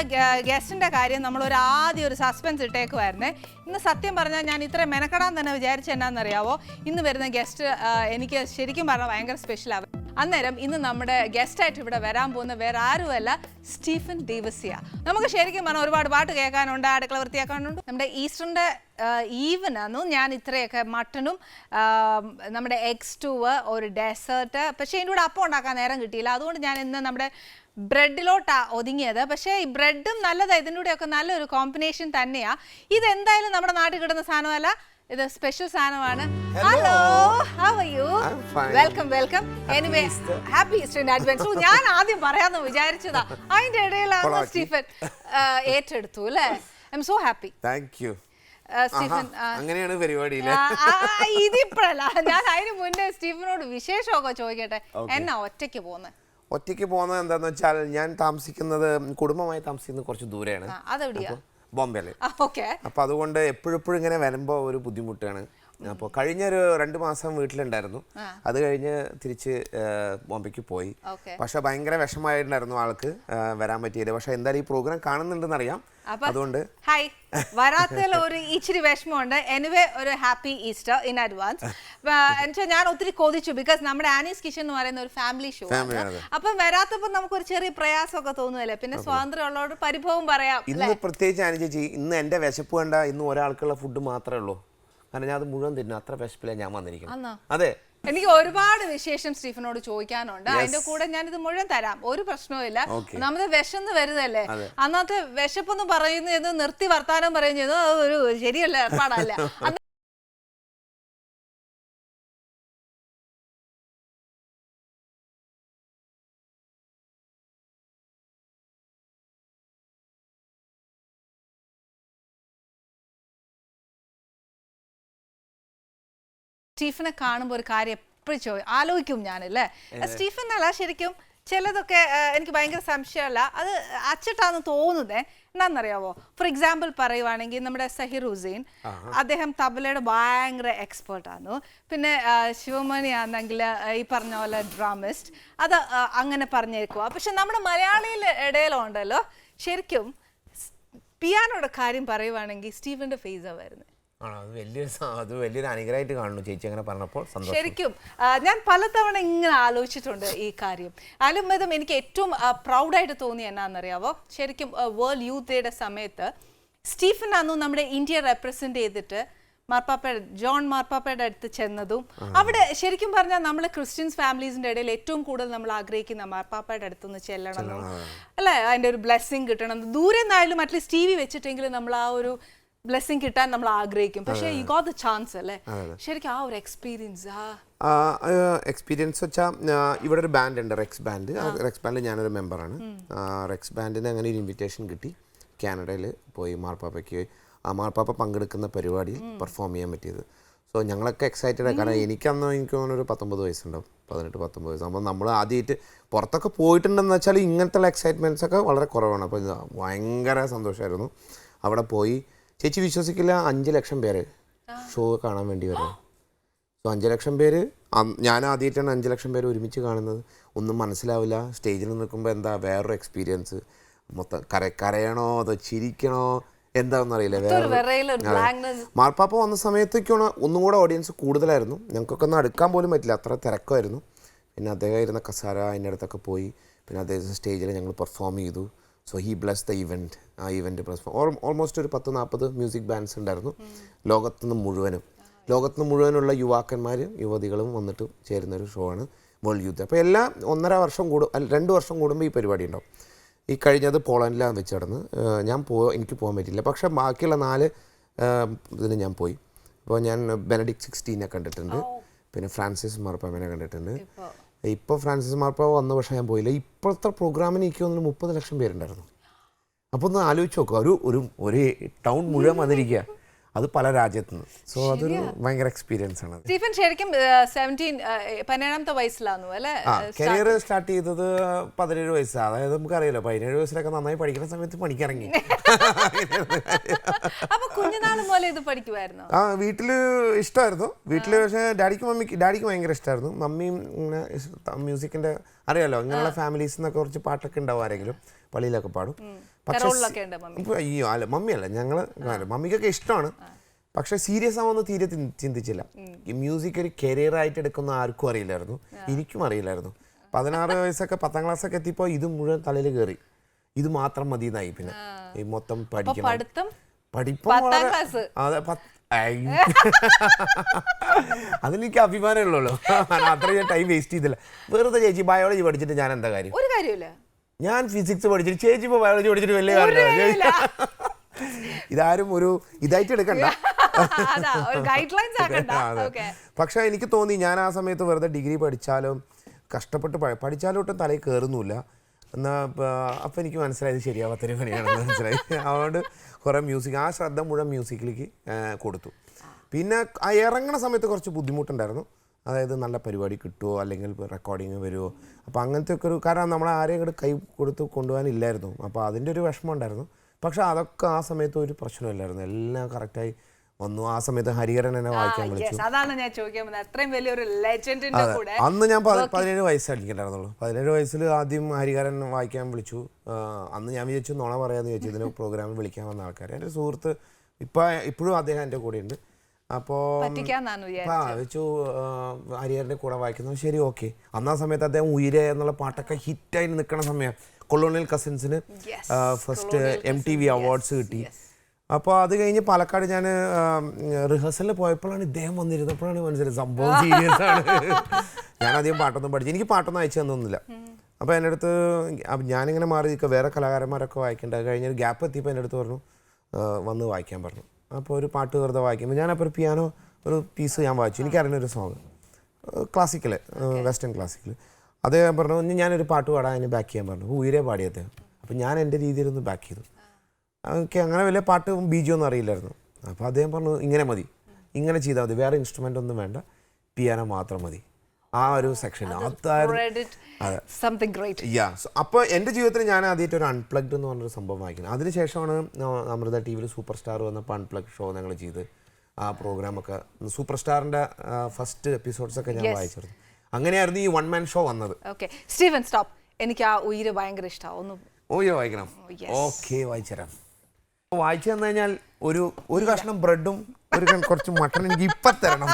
ഗസ്റ്റിൻ്റെ കാര്യം നമ്മളൊരു ആദ്യം ഒരു സസ്പെൻസ് ഇട്ടേക്കുമായിരുന്നേ. ഇന്ന് സത്യം പറഞ്ഞാൽ ഞാൻ ഇത്ര മെനക്കെടാൻ തന്നെ വിചാരിച്ച എന്നാണെന്നറിയാവോ, ഇന്ന് വരുന്ന ഗസ്റ്റ് എനിക്ക് ശരിക്കും പറഞ്ഞാൽ ഭയങ്കര സ്പെഷ്യലാണ്. അന്നേരം ഇന്ന് നമ്മുടെ ഗസ്റ്റായിട്ട് ഇവിടെ വരാൻ പോകുന്ന വേറെ ആരുമല്ല, സ്റ്റീഫൻ ദേവസ്യ. നമുക്ക് ശരിക്കും പറഞ്ഞാൽ ഒരുപാട് പാട്ട് കേൾക്കാനുണ്ട്, അടുക്കള വൃത്തിയാക്കാനുണ്ട്. നമ്മുടെ ഈസ്റ്ററിൻ്റെ ഈവനാന്നു ഞാൻ ഇത്രയൊക്കെ മട്ടനും നമ്മുടെ എഗ് സ്റ്റൂവ്, ഒരു ഡെസേർട്ട്. പക്ഷേ ഇതിൻ്റെ കൂടെ അപ്പം ഉണ്ടാക്കാൻ നേരം കിട്ടിയില്ല. അതുകൊണ്ട് ഞാൻ ഇന്ന് നമ്മുടെ ബ്രെഡിലോട്ടാണ് ഒതുങ്ങിയത്. പക്ഷേ ഈ ബ്രെഡും നല്ലതാണ്, ഇതിൻ്റെ കൂടെയൊക്കെ നല്ലൊരു കോമ്പിനേഷൻ തന്നെയാണ്. ഇതെന്തായാലും നമ്മുടെ നാട്ടിൽ കിട്ടുന്ന സാധനമല്ല, ഇത് സ്പെഷ്യൽ സാധനമാണ്. Hello, how are you? Welcome welcome. Anyway happy Easter in advance. ഞാൻ ആദ്യം പറയാമെന്ന് വിചാരിച്ചതാ, അതിന്റെ ഇടയിലാണ് സ്റ്റീഫൻ ഏറ്റെടുത്തു അല്ലേ. I M so happy. Thank you Stephen. അങ്ങനെയാണ് പരിപാടി. ഇതിപ്പോഴല്ല, ഞാൻ അതിന് മുന്നേ സ്റ്റീഫനോട് വിശേഷമൊക്കെ ചോദിക്കട്ടെ. എന്നാ ഒറ്റയ്ക്ക് പോകുന്നത്? ഒറ്റയ്ക്ക് പോകുന്നത് എന്താന്ന് വെച്ചാൽ, ഞാൻ താമസിക്കുന്നത് കുടുംബമായി താമസിക്കുന്നത് കുറച്ച് ദൂരെയാണ്. അതെവിടെയാ? ബോംബെയില്. അപ്പൊ അതുകൊണ്ട് എപ്പോഴും ഇങ്ങനെ വരുമ്പോൾ ഒരു ബുദ്ധിമുട്ടാണ്. അപ്പോൾ കഴിഞ്ഞൊരു 2 മാസം വീട്ടിലുണ്ടായിരുന്നു. അത് കഴിഞ്ഞ് തിരിച്ച് ബോംബെക്ക് പോയി. പക്ഷെ ഭയങ്കര വിഷമമായിട്ടുണ്ടായിരുന്നു ആൾക്ക് വരാൻ പറ്റിയില്ല. പക്ഷെ എന്തായാലും ഈ പ്രോഗ്രാം കാണുന്നുണ്ടെന്ന് അറിയാം, അതുകൊണ്ട് ഹായ്. വരാത്തതിൽ ഒരു ഇച്ചിരി വിഷമമുണ്ട്. എനിവേ ഒരു ഹാപ്പി ഈസ്റ്റർ ഇൻ അഡ്വാൻസ്. എന്നുവെച്ചാൽ ഞാൻ ഒത്തിരി കൊതിച്ചു, ബിക്കോസ് നമ്മുടെ ആനീസ് കിച്ചൺ എന്ന് പറയുന്ന ഒരു ഫാമിലി ഷോ ആണ്. അപ്പം വരാത്തപ്പോൾ നമുക്കൊരു ചെറിയ പ്രയാസമൊക്കെ തോന്നുകയല്ലേ. പിന്നെ സ്വാതന്ത്ര്യം ഉള്ളവരോട് പരിഭവം പറയാം. ഇന്ന് പ്രത്യേകിച്ച് ആനി ചേച്ചി, ഇന്ന് എൻ്റെ വിശപ്പ് കണ്ട ഇന്ന് ഒരാൾക്കുള്ള ഫുഡ് മാത്രമേ ഉള്ളൂ. കാരണം ഞാൻ അത് മുഴുവൻ തിന്നു, അത്ര വിശപ്പിലാണ് ഞാൻ വന്നിരിക്കുന്നത്. അതെ, എനിക്ക് ഒരുപാട് വിശേഷം സ്റ്റീഫനോട് ചോദിക്കാനുണ്ട്. അതിന്റെ കൂടെ ഞാനിത് മുഴുവൻ തരാം, ഒരു പ്രശ്നവും. നമ്മൾ വിശന്ന് വരുന്നല്ലേ, അന്നത്തെ വിശപ്പെന്ന് പറയുന്നത് നിർത്തി വർത്താനം പറയുന്നത് ഒരു ശരിയല്ല ഏർപ്പാടല്ല. സ്റ്റീഫനെ കാണുമ്പോൾ ഒരു കാര്യം എപ്പോഴും ആലോചിക്കും ഞാനല്ലേ. സ്റ്റീഫൻ അല്ല, ശരിക്കും ചിലതൊക്കെ എനിക്ക് ഭയങ്കര സംശയമല്ല, അത് അച്ചിട്ടാന്ന് തോന്നുന്നേ. എന്താണെന്നറിയാവോ, ഫോർ എക്സാമ്പിൾ പറയുവാണെങ്കിൽ നമ്മുടെ സഹിർ ഹുസൈൻ, അദ്ദേഹം തബലയുടെ ഭയങ്കര എക്സ്പേർട്ടാണ്. പിന്നെ ശിവമണി ആണെങ്കിൽ ഈ പറഞ്ഞ പോലെ ഡ്രാമിസ്റ്റ്, അത് അങ്ങനെ പറഞ്ഞേക്കുക. പക്ഷെ നമ്മുടെ മലയാളിയുടെ ഇടയിലുണ്ടല്ലോ, ശരിക്കും പിയാനോയുടെ കാര്യം പറയുവാണെങ്കിൽ സ്റ്റീഫന്റെ ഫേസാണ് വരുന്നത്. അത് വലിയൊരു അനുഗ്രഹമായിട്ട് കാണുന്നു ചേച്ചി അങ്ങനെ പറഞ്ഞപ്പോൾ. ശരിക്കും ഞാൻ പലതവണ ഇങ്ങനെ ആലോചിച്ചിട്ടുണ്ട് ഈ കാര്യം. അതിലും എനിക്ക് ഏറ്റവും പ്രൗഡായിട്ട് തോന്നി എന്നാണെന്നറിയാവോ, ശരിക്കും വേൾഡ് യൂത്ത് ഡേയുടെ സമയത്ത് സ്റ്റീഫൻ ആന്നു നമ്മുടെ ഇന്ത്യ റെപ്രസെന്റ് ചെയ്തിട്ട് ജോൺ മാർപ്പാപ്പയുടെ അടുത്ത് ചെന്നതും. അവിടെ ശരിക്കും പറഞ്ഞാൽ നമ്മൾ ക്രിസ്ത്യൻസ് ഫാമിലീസിന്റെ ഇടയിൽ ഏറ്റവും കൂടുതൽ നമ്മൾ ആഗ്രഹിക്കുന്ന മാർപ്പാപ്പയുടെ അടുത്തൊന്ന് ചെല്ലണം അല്ലേ, അതിന്റെ ഒരു ബ്ലെസ്സിങ് കിട്ടണം. ദൂരെ നിന്നായാലും അറ്റ്ലീസ്റ്റ് TV വെച്ചിട്ടെങ്കിലും നമ്മൾ ആ ഒരു ബ്ലെസ്സിങ് കിട്ടാൻ നമ്മൾ ആഗ്രഹിക്കും. പക്ഷേ യു ഗോട്ട് ദ ചാൻസ് അല്ലേ. ശരിക്കും ആ ഒരു എക്സ്പീരിയൻസ് വെച്ചാൽ ഇവിടെ ഒരു ബാൻഡ് ഉണ്ട്, റെക്സ് ബാൻഡ്. റെക്സ് ബാൻഡ് ഞാനൊരു മെമ്പറാണ്. റെക്സ് ബാൻഡിന് അങ്ങനെ ഒരു ഇൻവിറ്റേഷൻ കിട്ടി. കാനഡയിൽ പോയി മാർപ്പാപ്പയ്ക്ക് മാർപ്പാപ്പ പങ്കെടുക്കുന്ന പരിപാടി പെർഫോം ചെയ്യാൻ പറ്റിയത്. സോ ഞങ്ങളൊക്കെ എക്സൈറ്റഡ് കാരണം എനിക്ക് തോന്നുന്നു ഒരു 19 വയസ്സുണ്ടാവും, 18-19 വയസ്സ്. അപ്പോൾ നമ്മൾ ആദ്യമായിട്ട് പുറത്തൊക്കെ പോയിട്ടുണ്ടെന്ന് വെച്ചാൽ ഇങ്ങനത്തെ എക്സൈറ്റ്മെൻറ്റ്സ് ഒക്കെ വളരെ കുറവാണ്. അപ്പോൾ ഭയങ്കര സന്തോഷമായിരുന്നു. അവിടെ പോയി ചേച്ചി വിശ്വസിക്കില്ല 5 ലക്ഷം പേര് ഷോ കാണാൻ വേണ്ടി വരുന്നു. സോ 5 ലക്ഷം പേര്, ഞാൻ ആദ്യമായിട്ടാണ് 5 ലക്ഷം പേര് ഒരുമിച്ച് കാണുന്നത്. ഒന്നും മനസ്സിലാവില്ല. സ്റ്റേജിൽ നിൽക്കുമ്പോൾ എന്താ വേറൊരു എക്സ്പീരിയൻസ്. മൊത്തം കരയണോ അതോ ചിരിക്കണോ എന്താണെന്ന് അറിയില്ല. മാർപ്പാപ്പ വന്ന സമയത്തേക്കാണ് ഒന്നും കൂടെ ഓഡിയൻസ് കൂടുതലായിരുന്നു. ഞങ്ങൾക്കൊക്കെ ഒന്ന് അടുക്കാൻ പോലും പറ്റില്ല, അത്ര തിരക്കുമായിരുന്നു. പിന്നെ അദ്ദേഹം ഇരുന്ന കസാര അതിൻ്റെ അടുത്തൊക്കെ പോയി. പിന്നെ അദ്ദേഹം സ്റ്റേജിൽ ഞങ്ങൾ പെർഫോം ചെയ്തു. So he bless the event. ആ ഇവൻറ്റ് ഓൾമോസ്റ്റ് ഒരു 10-40 മ്യൂസിക് ബാൻഡ്സ് ഉണ്ടായിരുന്നു ലോകത്തുനിന്ന് മുഴുവനുള്ള യുവാക്കന്മാരും യുവതികളും വന്നിട്ട് ചേരുന്നൊരു ഷോ ആണ് വേൾഡ് യൂത്ത്. അപ്പോൾ എല്ലാ 2 വർഷം കൂടുമ്പോൾ ഈ പരിപാടി ഉണ്ടാവും. ഈ കഴിഞ്ഞത് പോളണ്ടിലാണ് വെച്ച് നടന്ന് എനിക്ക് പോകാൻ പറ്റില്ല. പക്ഷേ ബാക്കിയുള്ള 4 ഇതിന് ഞാൻ പോയി. അപ്പോൾ ഞാൻ ബെനഡിക്ട് 16 കണ്ടിട്ടുണ്ട്, പിന്നെ ഫ്രാൻസിസ് മാർപ്പാപ്പനെ കണ്ടിട്ടുണ്ട്. ഇപ്പോൾ ഫ്രാൻസിസ് മാർപ്പാപ്പ വന്ന പക്ഷേ ഞാൻ പോയില്ല. ഇപ്പോഴത്തെ പ്രോഗ്രാമിന് എനിക്ക് തോന്നുന്നു 30 ലക്ഷം പേരുണ്ടായിരുന്നു. അപ്പോൾ ഒന്ന് ആലോചിച്ച് നോക്കുക, ഒരു ടൗൺ മുഴുവൻ വന്നിരിക്കുക, അത് പല രാജ്യത്തുനിന്ന്. സോ അതൊരു ഭയങ്കര എക്സ്പീരിയൻസ് ആണ്. സ്റ്റീഫൻ ശരിക്കും 17-ാമത്തെ വയസ്സിലാണു അല്ലേ കരിയർ സ്റ്റാർട്ട് ചെയ്തത്? 17 വയസ്സാണ്. അതായത് നമുക്കറിയാലോ 17 വയസ്സിലൊക്കെ നന്നായി പഠിക്കുന്ന സമയത്ത് പണിക്കിറങ്ങി. അപ്പൊ കുഞ്ഞുനാൾ മുതലേ ഇത് പഠിക്കുമായിരുന്നു? വീട്ടിൽ ഇഷ്ടമായിരുന്നു. വീട്ടിൽ പക്ഷേ ഡാഡിക്ക് ഭയങ്കര ഇഷ്ടമായിരുന്നു. മമ്മിയും ഇങ്ങനെ മ്യൂസിക്കിന്റെ അറിയാലോ, ഇങ്ങനെയുള്ള ഫാമിലീസിൽ നിന്നൊക്കെ കുറച്ച് പാട്ടൊക്കെ ഉണ്ടാവും, ആരെങ്കിലും പള്ളിയിലൊക്കെ പാടും. പക്ഷേ അയ്യോ അല്ല, മമ്മിയല്ല, മമ്മിക്കൊക്കെ ഇഷ്ടമാണ്. പക്ഷെ സീരിയസ് ആവുമെന്ന് തീരെ ചിന്തിച്ചില്ല. ഈ മ്യൂസിക് ഒരു കരിയറായിട്ട് എടുക്കുന്ന ആർക്കും അറിയില്ലായിരുന്നു, എനിക്കും അറിയില്ലായിരുന്നു. 16 വയസ്സൊക്കെ 10ാം ക്ലാസ്സൊക്കെ എത്തിയപ്പോൾ ഇത് മുഴുവൻ തലയിൽ കയറി, ഇത് മാത്രം മതി എന്നായി. പിന്നെ ഈ മൊത്തം പഠിപ്പം അതിനെനിക്ക് അഭിമാനമുള്ളൂ. അത്ര ഞാൻ ടൈം വേസ്റ്റ് ചെയ്തില്ല. വെറുതെ ചേച്ചി ബയോളജി പഠിച്ചിട്ട് ഞാൻ എന്താ കാര്യം? ഒരു കാര്യമില്ല. ഞാൻ ഫിസിക്സ് പഠിച്ചിട്ട് ചേച്ചി ഇപ്പോൾ ബയോളജി പഠിച്ചിട്ട് വലിയ കാര്യമില്ല. ഇതാരും ഒരു ഇതായിട്ട് എടുക്കണ്ട. പക്ഷെ എനിക്ക് തോന്നി ഞാൻ ആ സമയത്ത് വെറുതെ ഡിഗ്രി പഠിച്ചാലും കഷ്ടപ്പെട്ട് പഠിച്ചാലും ഒട്ടും തലയിൽ കയറുന്നില്ല. എന്നാൽ അപ്പം എനിക്ക് മനസ്സിലായത് ശരിയാവാത്തൊരു പണിയാണെന്ന് മനസ്സിലായി. അതുകൊണ്ട് കുറേ ആ ശ്രദ്ധ മുഴുവൻ മ്യൂസിക്കിലേക്ക് കൊടുത്തു. പിന്നെ ആ ഇറങ്ങണ സമയത്ത് കുറച്ച് ബുദ്ധിമുട്ടുണ്ടായിരുന്നു. അതായത് നല്ല പരിപാടി കിട്ടുമോ അല്ലെങ്കിൽ റെക്കോർഡിങ് വരുമോ, അപ്പോൾ അങ്ങനത്തെ ഒക്കെ കാരണം നമ്മളെ ആരെയും കൂടെ കൈ കൊടുത്ത് കൊണ്ടുപോകാനില്ലായിരുന്നു. അപ്പോൾ അതിൻ്റെ ഒരു വിഷമം ഉണ്ടായിരുന്നു. പക്ഷെ അതൊക്കെ ആ സമയത്ത് ഒരു പ്രശ്നമില്ലായിരുന്നു, എല്ലാം കറക്റ്റായി വന്നു. ആ സമയത്ത് ഹരിഹരൻ എന്നെ വായിക്കാൻ വിളിച്ചു. അന്ന് ഞാൻ 17 വയസ്സടിക്കണ്ടായിരുന്നുള്ളൂ. 17 വയസ്സിൽ ആദ്യം ഹരിഹരൻ വായിക്കാൻ വിളിച്ചു. അന്ന് ഞാൻ വിചാരിച്ചു നുണ പറയാമെന്ന് ചോദിച്ചു, ഇതിന് പ്രോഗ്രാമിൽ വിളിക്കാൻ വന്ന ആൾക്കാർ. എൻ്റെ സുഹൃത്ത് ഇപ്പോഴും അദ്ദേഹം എൻ്റെ കൂടെയുണ്ട്. അപ്പോൾ വെച്ചു ഹരിഹരൻ്റെ കൂടെ വായിക്കുന്നു. ശരി, ഓക്കെ. അന്നാ സമയത്ത് അദ്ദേഹം ഉയരെ എന്നുള്ള പാട്ടൊക്കെ ഹിറ്റായി നിൽക്കുന്ന സമയം. കൊളോണിയൽ കസിൻസിന് ഫസ്റ്റ് MTV അവാർഡ്സ് കിട്ടി. അപ്പോൾ അത് കഴിഞ്ഞ് പാലക്കാട് ഞാൻ റിഹേഴ്സലിൽ പോയപ്പോഴാണ് ഇദ്ദേഹം വന്നിരുന്നപ്പോഴാണ് മനസ്സിലായത് സംഭവം സീരിയസ് ആണ്. ഞാനധികം പാട്ടൊന്നും പഠിച്ചു, എനിക്ക് പാട്ടൊന്നും അയച്ചു തന്നൊന്നുമില്ല. അപ്പോൾ എൻ്റെ അടുത്ത് ഞാനിങ്ങനെ മാറി നിൽക്കുക, വേറെ കലാകാരന്മാരൊക്കെ വായിക്കേണ്ട. കഴിഞ്ഞൊരു ഗ്യാപ്പ് എത്തിയപ്പോൾ എൻ്റെ അടുത്ത് പറഞ്ഞു വന്ന് വായിക്കാൻ പറഞ്ഞു. അപ്പോൾ ഒരു പാട്ട് വെറുതെ വായിക്കുമ്പോൾ ഞാനപ്പോൾ ഒരു പിയാനോ ഒരു പീസ് ഞാൻ വായിച്ചു. എനിക്കറിയുന്നൊരു സോങ് ക്ലാസിക്കൽ, വെസ്റ്റേൺ ക്ലാസിക്കൽ. അദ്ദേഹം പറഞ്ഞു ഞാനൊരു പാട്ട് പാടാൻ അതിന് ബാക്ക് ചെയ്യാൻ പറഞ്ഞു. ഉയരെ പാടി അദ്ദേഹം. അപ്പോൾ ഞാൻ എൻ്റെ രീതിയിലൊന്ന് ബാക്ക് ചെയ്തു. എനിക്ക് അങ്ങനെ വലിയ പാട്ടും ബീജിയൊന്നും അറിയില്ലായിരുന്നു. അപ്പോൾ അദ്ദേഹം പറഞ്ഞു ഇങ്ങനെ മതി, ഇങ്ങനെ ചെയ്താൽ മതി, വേറെ ഇൻസ്ട്രുമെൻ്റ് ഒന്നും വേണ്ട, പിയാനോ മാത്രം മതി. ആ ഒരു സെക്ഷൻ അപ്പോൾ എൻ്റെ ജീവിതത്തിൽ ഞാൻ ആദ്യമായിട്ട് ഒരു അൺപ്ലഗ്ഡ് എന്ന് പറഞ്ഞൊരു സംഭവം വായിക്കുന്നത്. അതിനുശേഷമാണ് അമൃത TV സൂപ്പർ സ്റ്റാർ വന്നപ്പോൾ അൺപ്ലഗ്ഡ് ഷോ ഞങ്ങൾ ചെയ്ത് ആ പ്രോഗ്രാമൊക്കെ സൂപ്പർ സ്റ്റാറിൻ്റെ ഫസ്റ്റ് എപ്പിസോഡ്സൊക്കെ ഞാൻ വായിച്ചിരുന്നു. അങ്ങനെയായിരുന്നു ഈ 1 man ഷോ വന്നത്. സ്റ്റീഫൻ സ്റ്റോപ്പ്, എനിക്ക് ആ ഉയിര് ഭയങ്കര ഇഷ്ടമാണ്. ഓയോ വായിക്കണം? ഓക്കെ, വായിച്ചുതരാം. വായിച്ചു തന്നു കഴിഞ്ഞാൽ ഒരു കഷ്ണം ബ്രെഡും കുറച്ച് മട്ടൺ എനിക്ക് ഇപ്പം തരണം.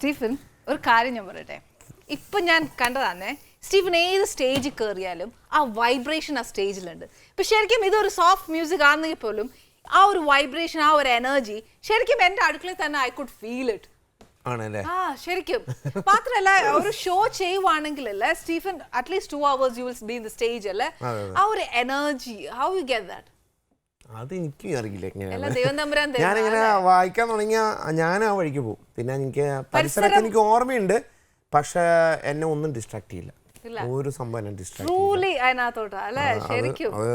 സ്റ്റീഫൻ ഒരു കാര്യം ഞാൻ പറയട്ടെ, ഇപ്പൊ ഞാൻ കണ്ടതാണേ, സ്റ്റീഫൻ ഏത് സ്റ്റേജിൽ കയറിയാലും ആ വൈബ്രേഷൻ ആ സ്റ്റേജിലുണ്ട്. ഇപ്പൊ ശരിക്കും ഇതൊരു സോഫ്റ്റ് മ്യൂസിക് ആണെങ്കിൽ പോലും ആ ഒരു വൈബ്രേഷൻ, ആ ഒരു എനർജി ശരിക്കും എന്റെ അടുക്കളയിൽ തന്നെ ഐ കുഡ് ഫീൽ ഇറ്റ്. ആണല്ലേ? ആ ശരിക്കും. മാത്രല്ല ഒരു ഷോ ചെയ്യുവാണെങ്കിൽ അല്ലേ Stephen, at least 2 hours you will be in the stage അല്ലേ, ആ ഒരു energy, how you get that? അത് എനിക്ക് അറിയില്ല. ഞാനിങ്ങനെ വായിക്കാൻ തുടങ്ങിയ ഞാൻ ആ വഴിക്ക് പോകും. പിന്നെ എനിക്ക് പരിസരമൊക്കെ എനിക്ക് ഓർമ്മയുണ്ട്, പക്ഷെ എന്നെ ഒന്നും ഡിസ്ട്രാക്ട് ചെയ്യില്ല. ഒരു സംഭവം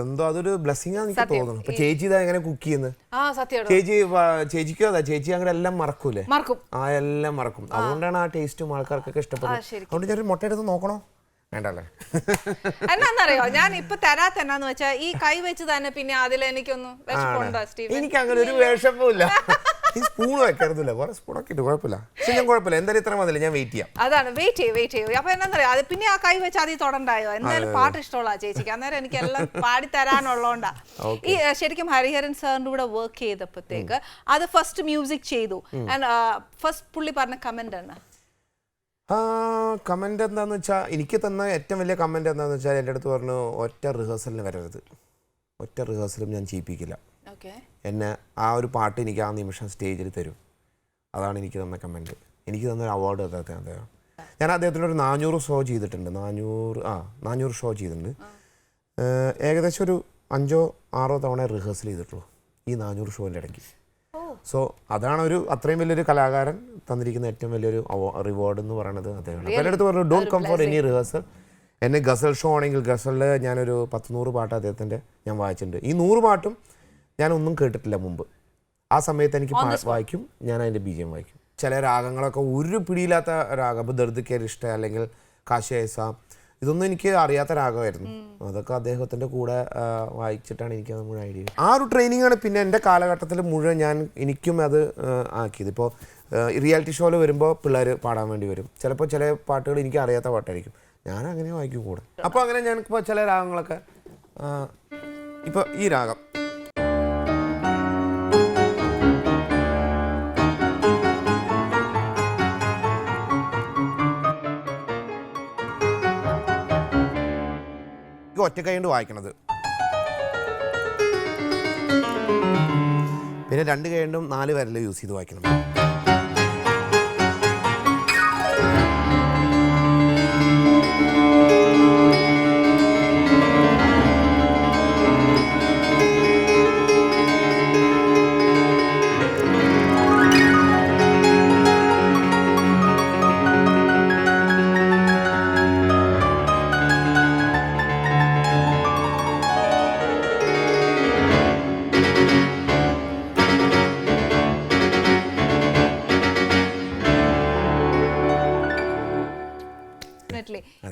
എന്തോ അതൊരു ബ്ലെസ്സിംഗ് ആണ് എനിക്ക് തോന്നുന്നു. ഇപ്പൊ ചേച്ചി ഇതാ എങ്ങനെ കുക്ക് ചെയ്യുന്നത്, ചേച്ചിക്കും അതാ, ചേച്ചി അങ്ങനെ എല്ലാം മറക്കൂലേ, ആ എല്ലാം മറക്കും. അതുകൊണ്ടാണ് ആ ടേസ്റ്റും ആൾക്കാർക്കൊക്കെ ഇഷ്ടപ്പെടുന്നത്. അതുകൊണ്ട് ഞാൻ മുട്ട എടുത്ത് നോക്കണോ വേണ്ടല്ലേ? എന്നാന്നറിയോ, ഞാൻ ഇപ്പൊ തരാത്തെന്നാന്ന് വെച്ചാ ഈ കൈ വെച്ച് തന്നെ പിന്നെ അതിൽ എനിക്കൊന്നും എനിക്ക് അങ്ങനെ ഒരു വിഷമമില്ല. ഈ സ്പൂൺ വെക്കരുതില്ല, കുറെ സ്പൂണൊക്കെ ഇട്ട് കുഴപ്പമില്ല. പക്ഷെ ഞാൻ കുഴപ്പമില്ല, എന്തായാലും ഇത്ര മതില്ല, ഞാൻ വെയിറ്റ് ചെയ്യാം. അതാണ്, വെയിറ്റ് ചെയ്യും. അപ്പൊ എന്നാന്നറിയോ, അത് പിന്നെ ആ കൈ വെച്ച് അതിൽ തൊടണ്ടായോ. എന്തായാലും പാട്ട് ഇഷ്ടമുള്ള ചേച്ചിക്ക്, അന്നേരം എനിക്ക് എല്ലാം പാടി തരാനുള്ളതുകൊണ്ടാ. ഈ ശരിക്കും ഹരിഹരൻ സാറിന്റെ കൂടെ വർക്ക് ചെയ്തപ്പോഴത്തേക്ക് അത് ഫസ്റ്റ് മ്യൂസിക് ചെയ്തു. ഫസ്റ്റ് പുള്ളി പറഞ്ഞ കമന്റ് ആണ്, കമന്റ് എന്താന്ന് വെച്ചാൽ, എനിക്ക് തന്ന ഏറ്റവും വലിയ കമന്റ് എന്താന്ന് വെച്ചാൽ, എൻ്റെ അടുത്ത് പറഞ്ഞു ഒറ്റ റിഹേഴ്സലിന് വരരുത്, ഒറ്റ റിഹേഴ്സലും ഞാൻ ചെയ്യിപ്പിക്കില്ല. എന്നെ ആ ഒരു പാട്ട് എനിക്ക് ആ നിമിഷം സ്റ്റേജിൽ തരും. അതാണ് എനിക്ക് തന്ന കമൻറ്റ്. എനിക്ക് തന്നൊരു അവാർഡ് അദ്ദേഹം. ഞാൻ അദ്ദേഹത്തിൻ്റെ ഒരു 400 ഷോ ചെയ്തിട്ടുണ്ട്. 400 ഷോ ചെയ്തിട്ടുണ്ട്. ഏകദേശം ഒരു 5-6 തവണ റിഹേഴ്സൽ ചെയ്തിട്ടുള്ളൂ ഈ 400 ഷോൻ്റെ ഇടയ്ക്ക്. സോ അതാണ് ഒരു അത്രയും വലിയൊരു കലാകാരൻ തന്നിരിക്കുന്ന ഏറ്റവും വലിയൊരു റിവാർഡ് എന്ന് പറയുന്നത് അദ്ദേഹമാണ്. അപ്പോൾ എൻ്റെ അടുത്ത് പറഞ്ഞു don't come for any rehearsal. എന്നെ ഗസൽ ഷോ ആണെങ്കിൽ ഗസലിൽ ഞാനൊരു 100 പാട്ട് അദ്ദേഹത്തിൻ്റെ ഞാൻ വായിച്ചിട്ടുണ്ട്. ഈ 100 പാട്ടും ഞാനൊന്നും കേട്ടിട്ടില്ല മുമ്പ്. ആ സമയത്ത് എനിക്ക് വായിക്കും, ഞാൻ അതിൻ്റെ ബീജം വായിക്കും. ചില രാഗങ്ങളൊക്കെ ഒരു പിടിയില്ലാത്ത രാഗം, ഇപ്പോൾ ദർദ് കെ റിഷ്ത അല്ലെങ്കിൽ കാശി ഐസ, ഇതൊന്നും എനിക്ക് അറിയാത്ത രാഗമായിരുന്നു. അതൊക്കെ അദ്ദേഹത്തിൻ്റെ കൂടെ വായിച്ചിട്ടാണ് എനിക്ക് അത് മുഴുവൻ ഐഡിയ. ആ ഒരു ട്രെയിനിങ്ങാണ് പിന്നെ എൻ്റെ കാലഘട്ടത്തിൽ മുഴുവൻ എനിക്കും അത് ആക്കിയത്. ഇപ്പോൾ റിയാലിറ്റി ഷോയിൽ വരുമ്പോൾ പിള്ളേർ പാടാൻ വേണ്ടി വരും. ചിലപ്പോൾ ചില പാട്ടുകൾ എനിക്ക് അറിയാത്ത പാട്ടായിരിക്കും, ഞാൻ അങ്ങനെ വായിക്കും കൂടെ. അപ്പോൾ അങ്ങനെ ഞാനിപ്പോൾ ചില രാഗങ്ങളൊക്കെ, ഇപ്പോൾ ഈ രാഗം ഒറ്റ കൈ കൊണ്ട് വായിക്കണത്, പിന്നെ 2 കൈ കൊണ്ടും 4 വിരൽ യൂസ് ചെയ്ത് വായിക്കണം.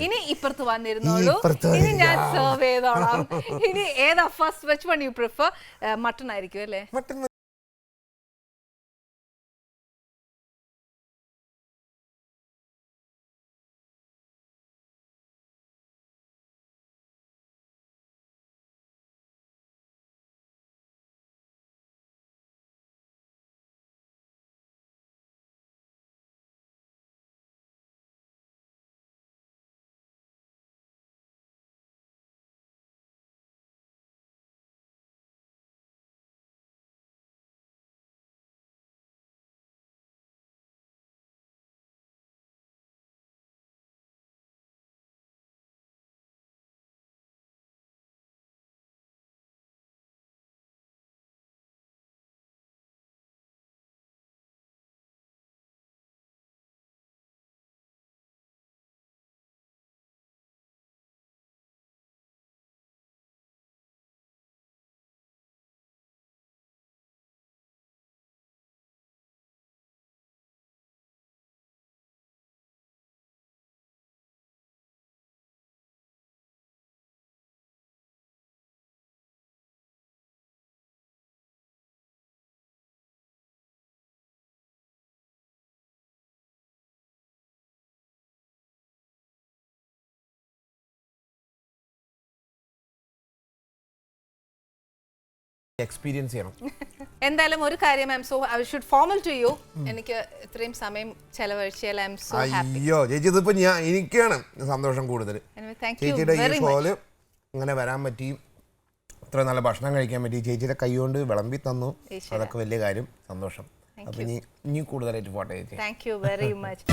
ഇനി ഇപ്പുറത്ത് വന്നിരുന്നോളൂ, ഇനി ഞാൻ സെർവ് ചെയ്തോളാം. ഇനി ഏതാ first, which one you prefer? Mutton ആയിരിക്കും അല്ലേ? എക്സ്പീരിയൻസ് ചെയ്യണം. എന്തായാലും ഒരു കാര്യം I should formal to you. എനിക്ക് ഇത്രയും സമയം ചെലവഴിച്ചാൽ ഐ എം സോ ഹാപ്പി. അയ്യോ ചേച്ചി, ഇതിപ്പോ എനിക്കാണ് സന്തോഷം കൂടുതൽ. ചേച്ചിയുടെ ഈ ഷോയില് ഇങ്ങനെ വരാൻ പറ്റി, ഇത്ര നല്ല ഭക്ഷണം കഴിക്കാൻ പറ്റി, ചേച്ചിയുടെ കൈ കൊണ്ട് വിളമ്പി തന്നു, അതൊക്കെ വലിയ കാര്യം, സന്തോഷം. അപ്പൊ ഇനി കൂടുതലായിട്ട് പോട്ടെ ചേച്ചി. Thank you very much.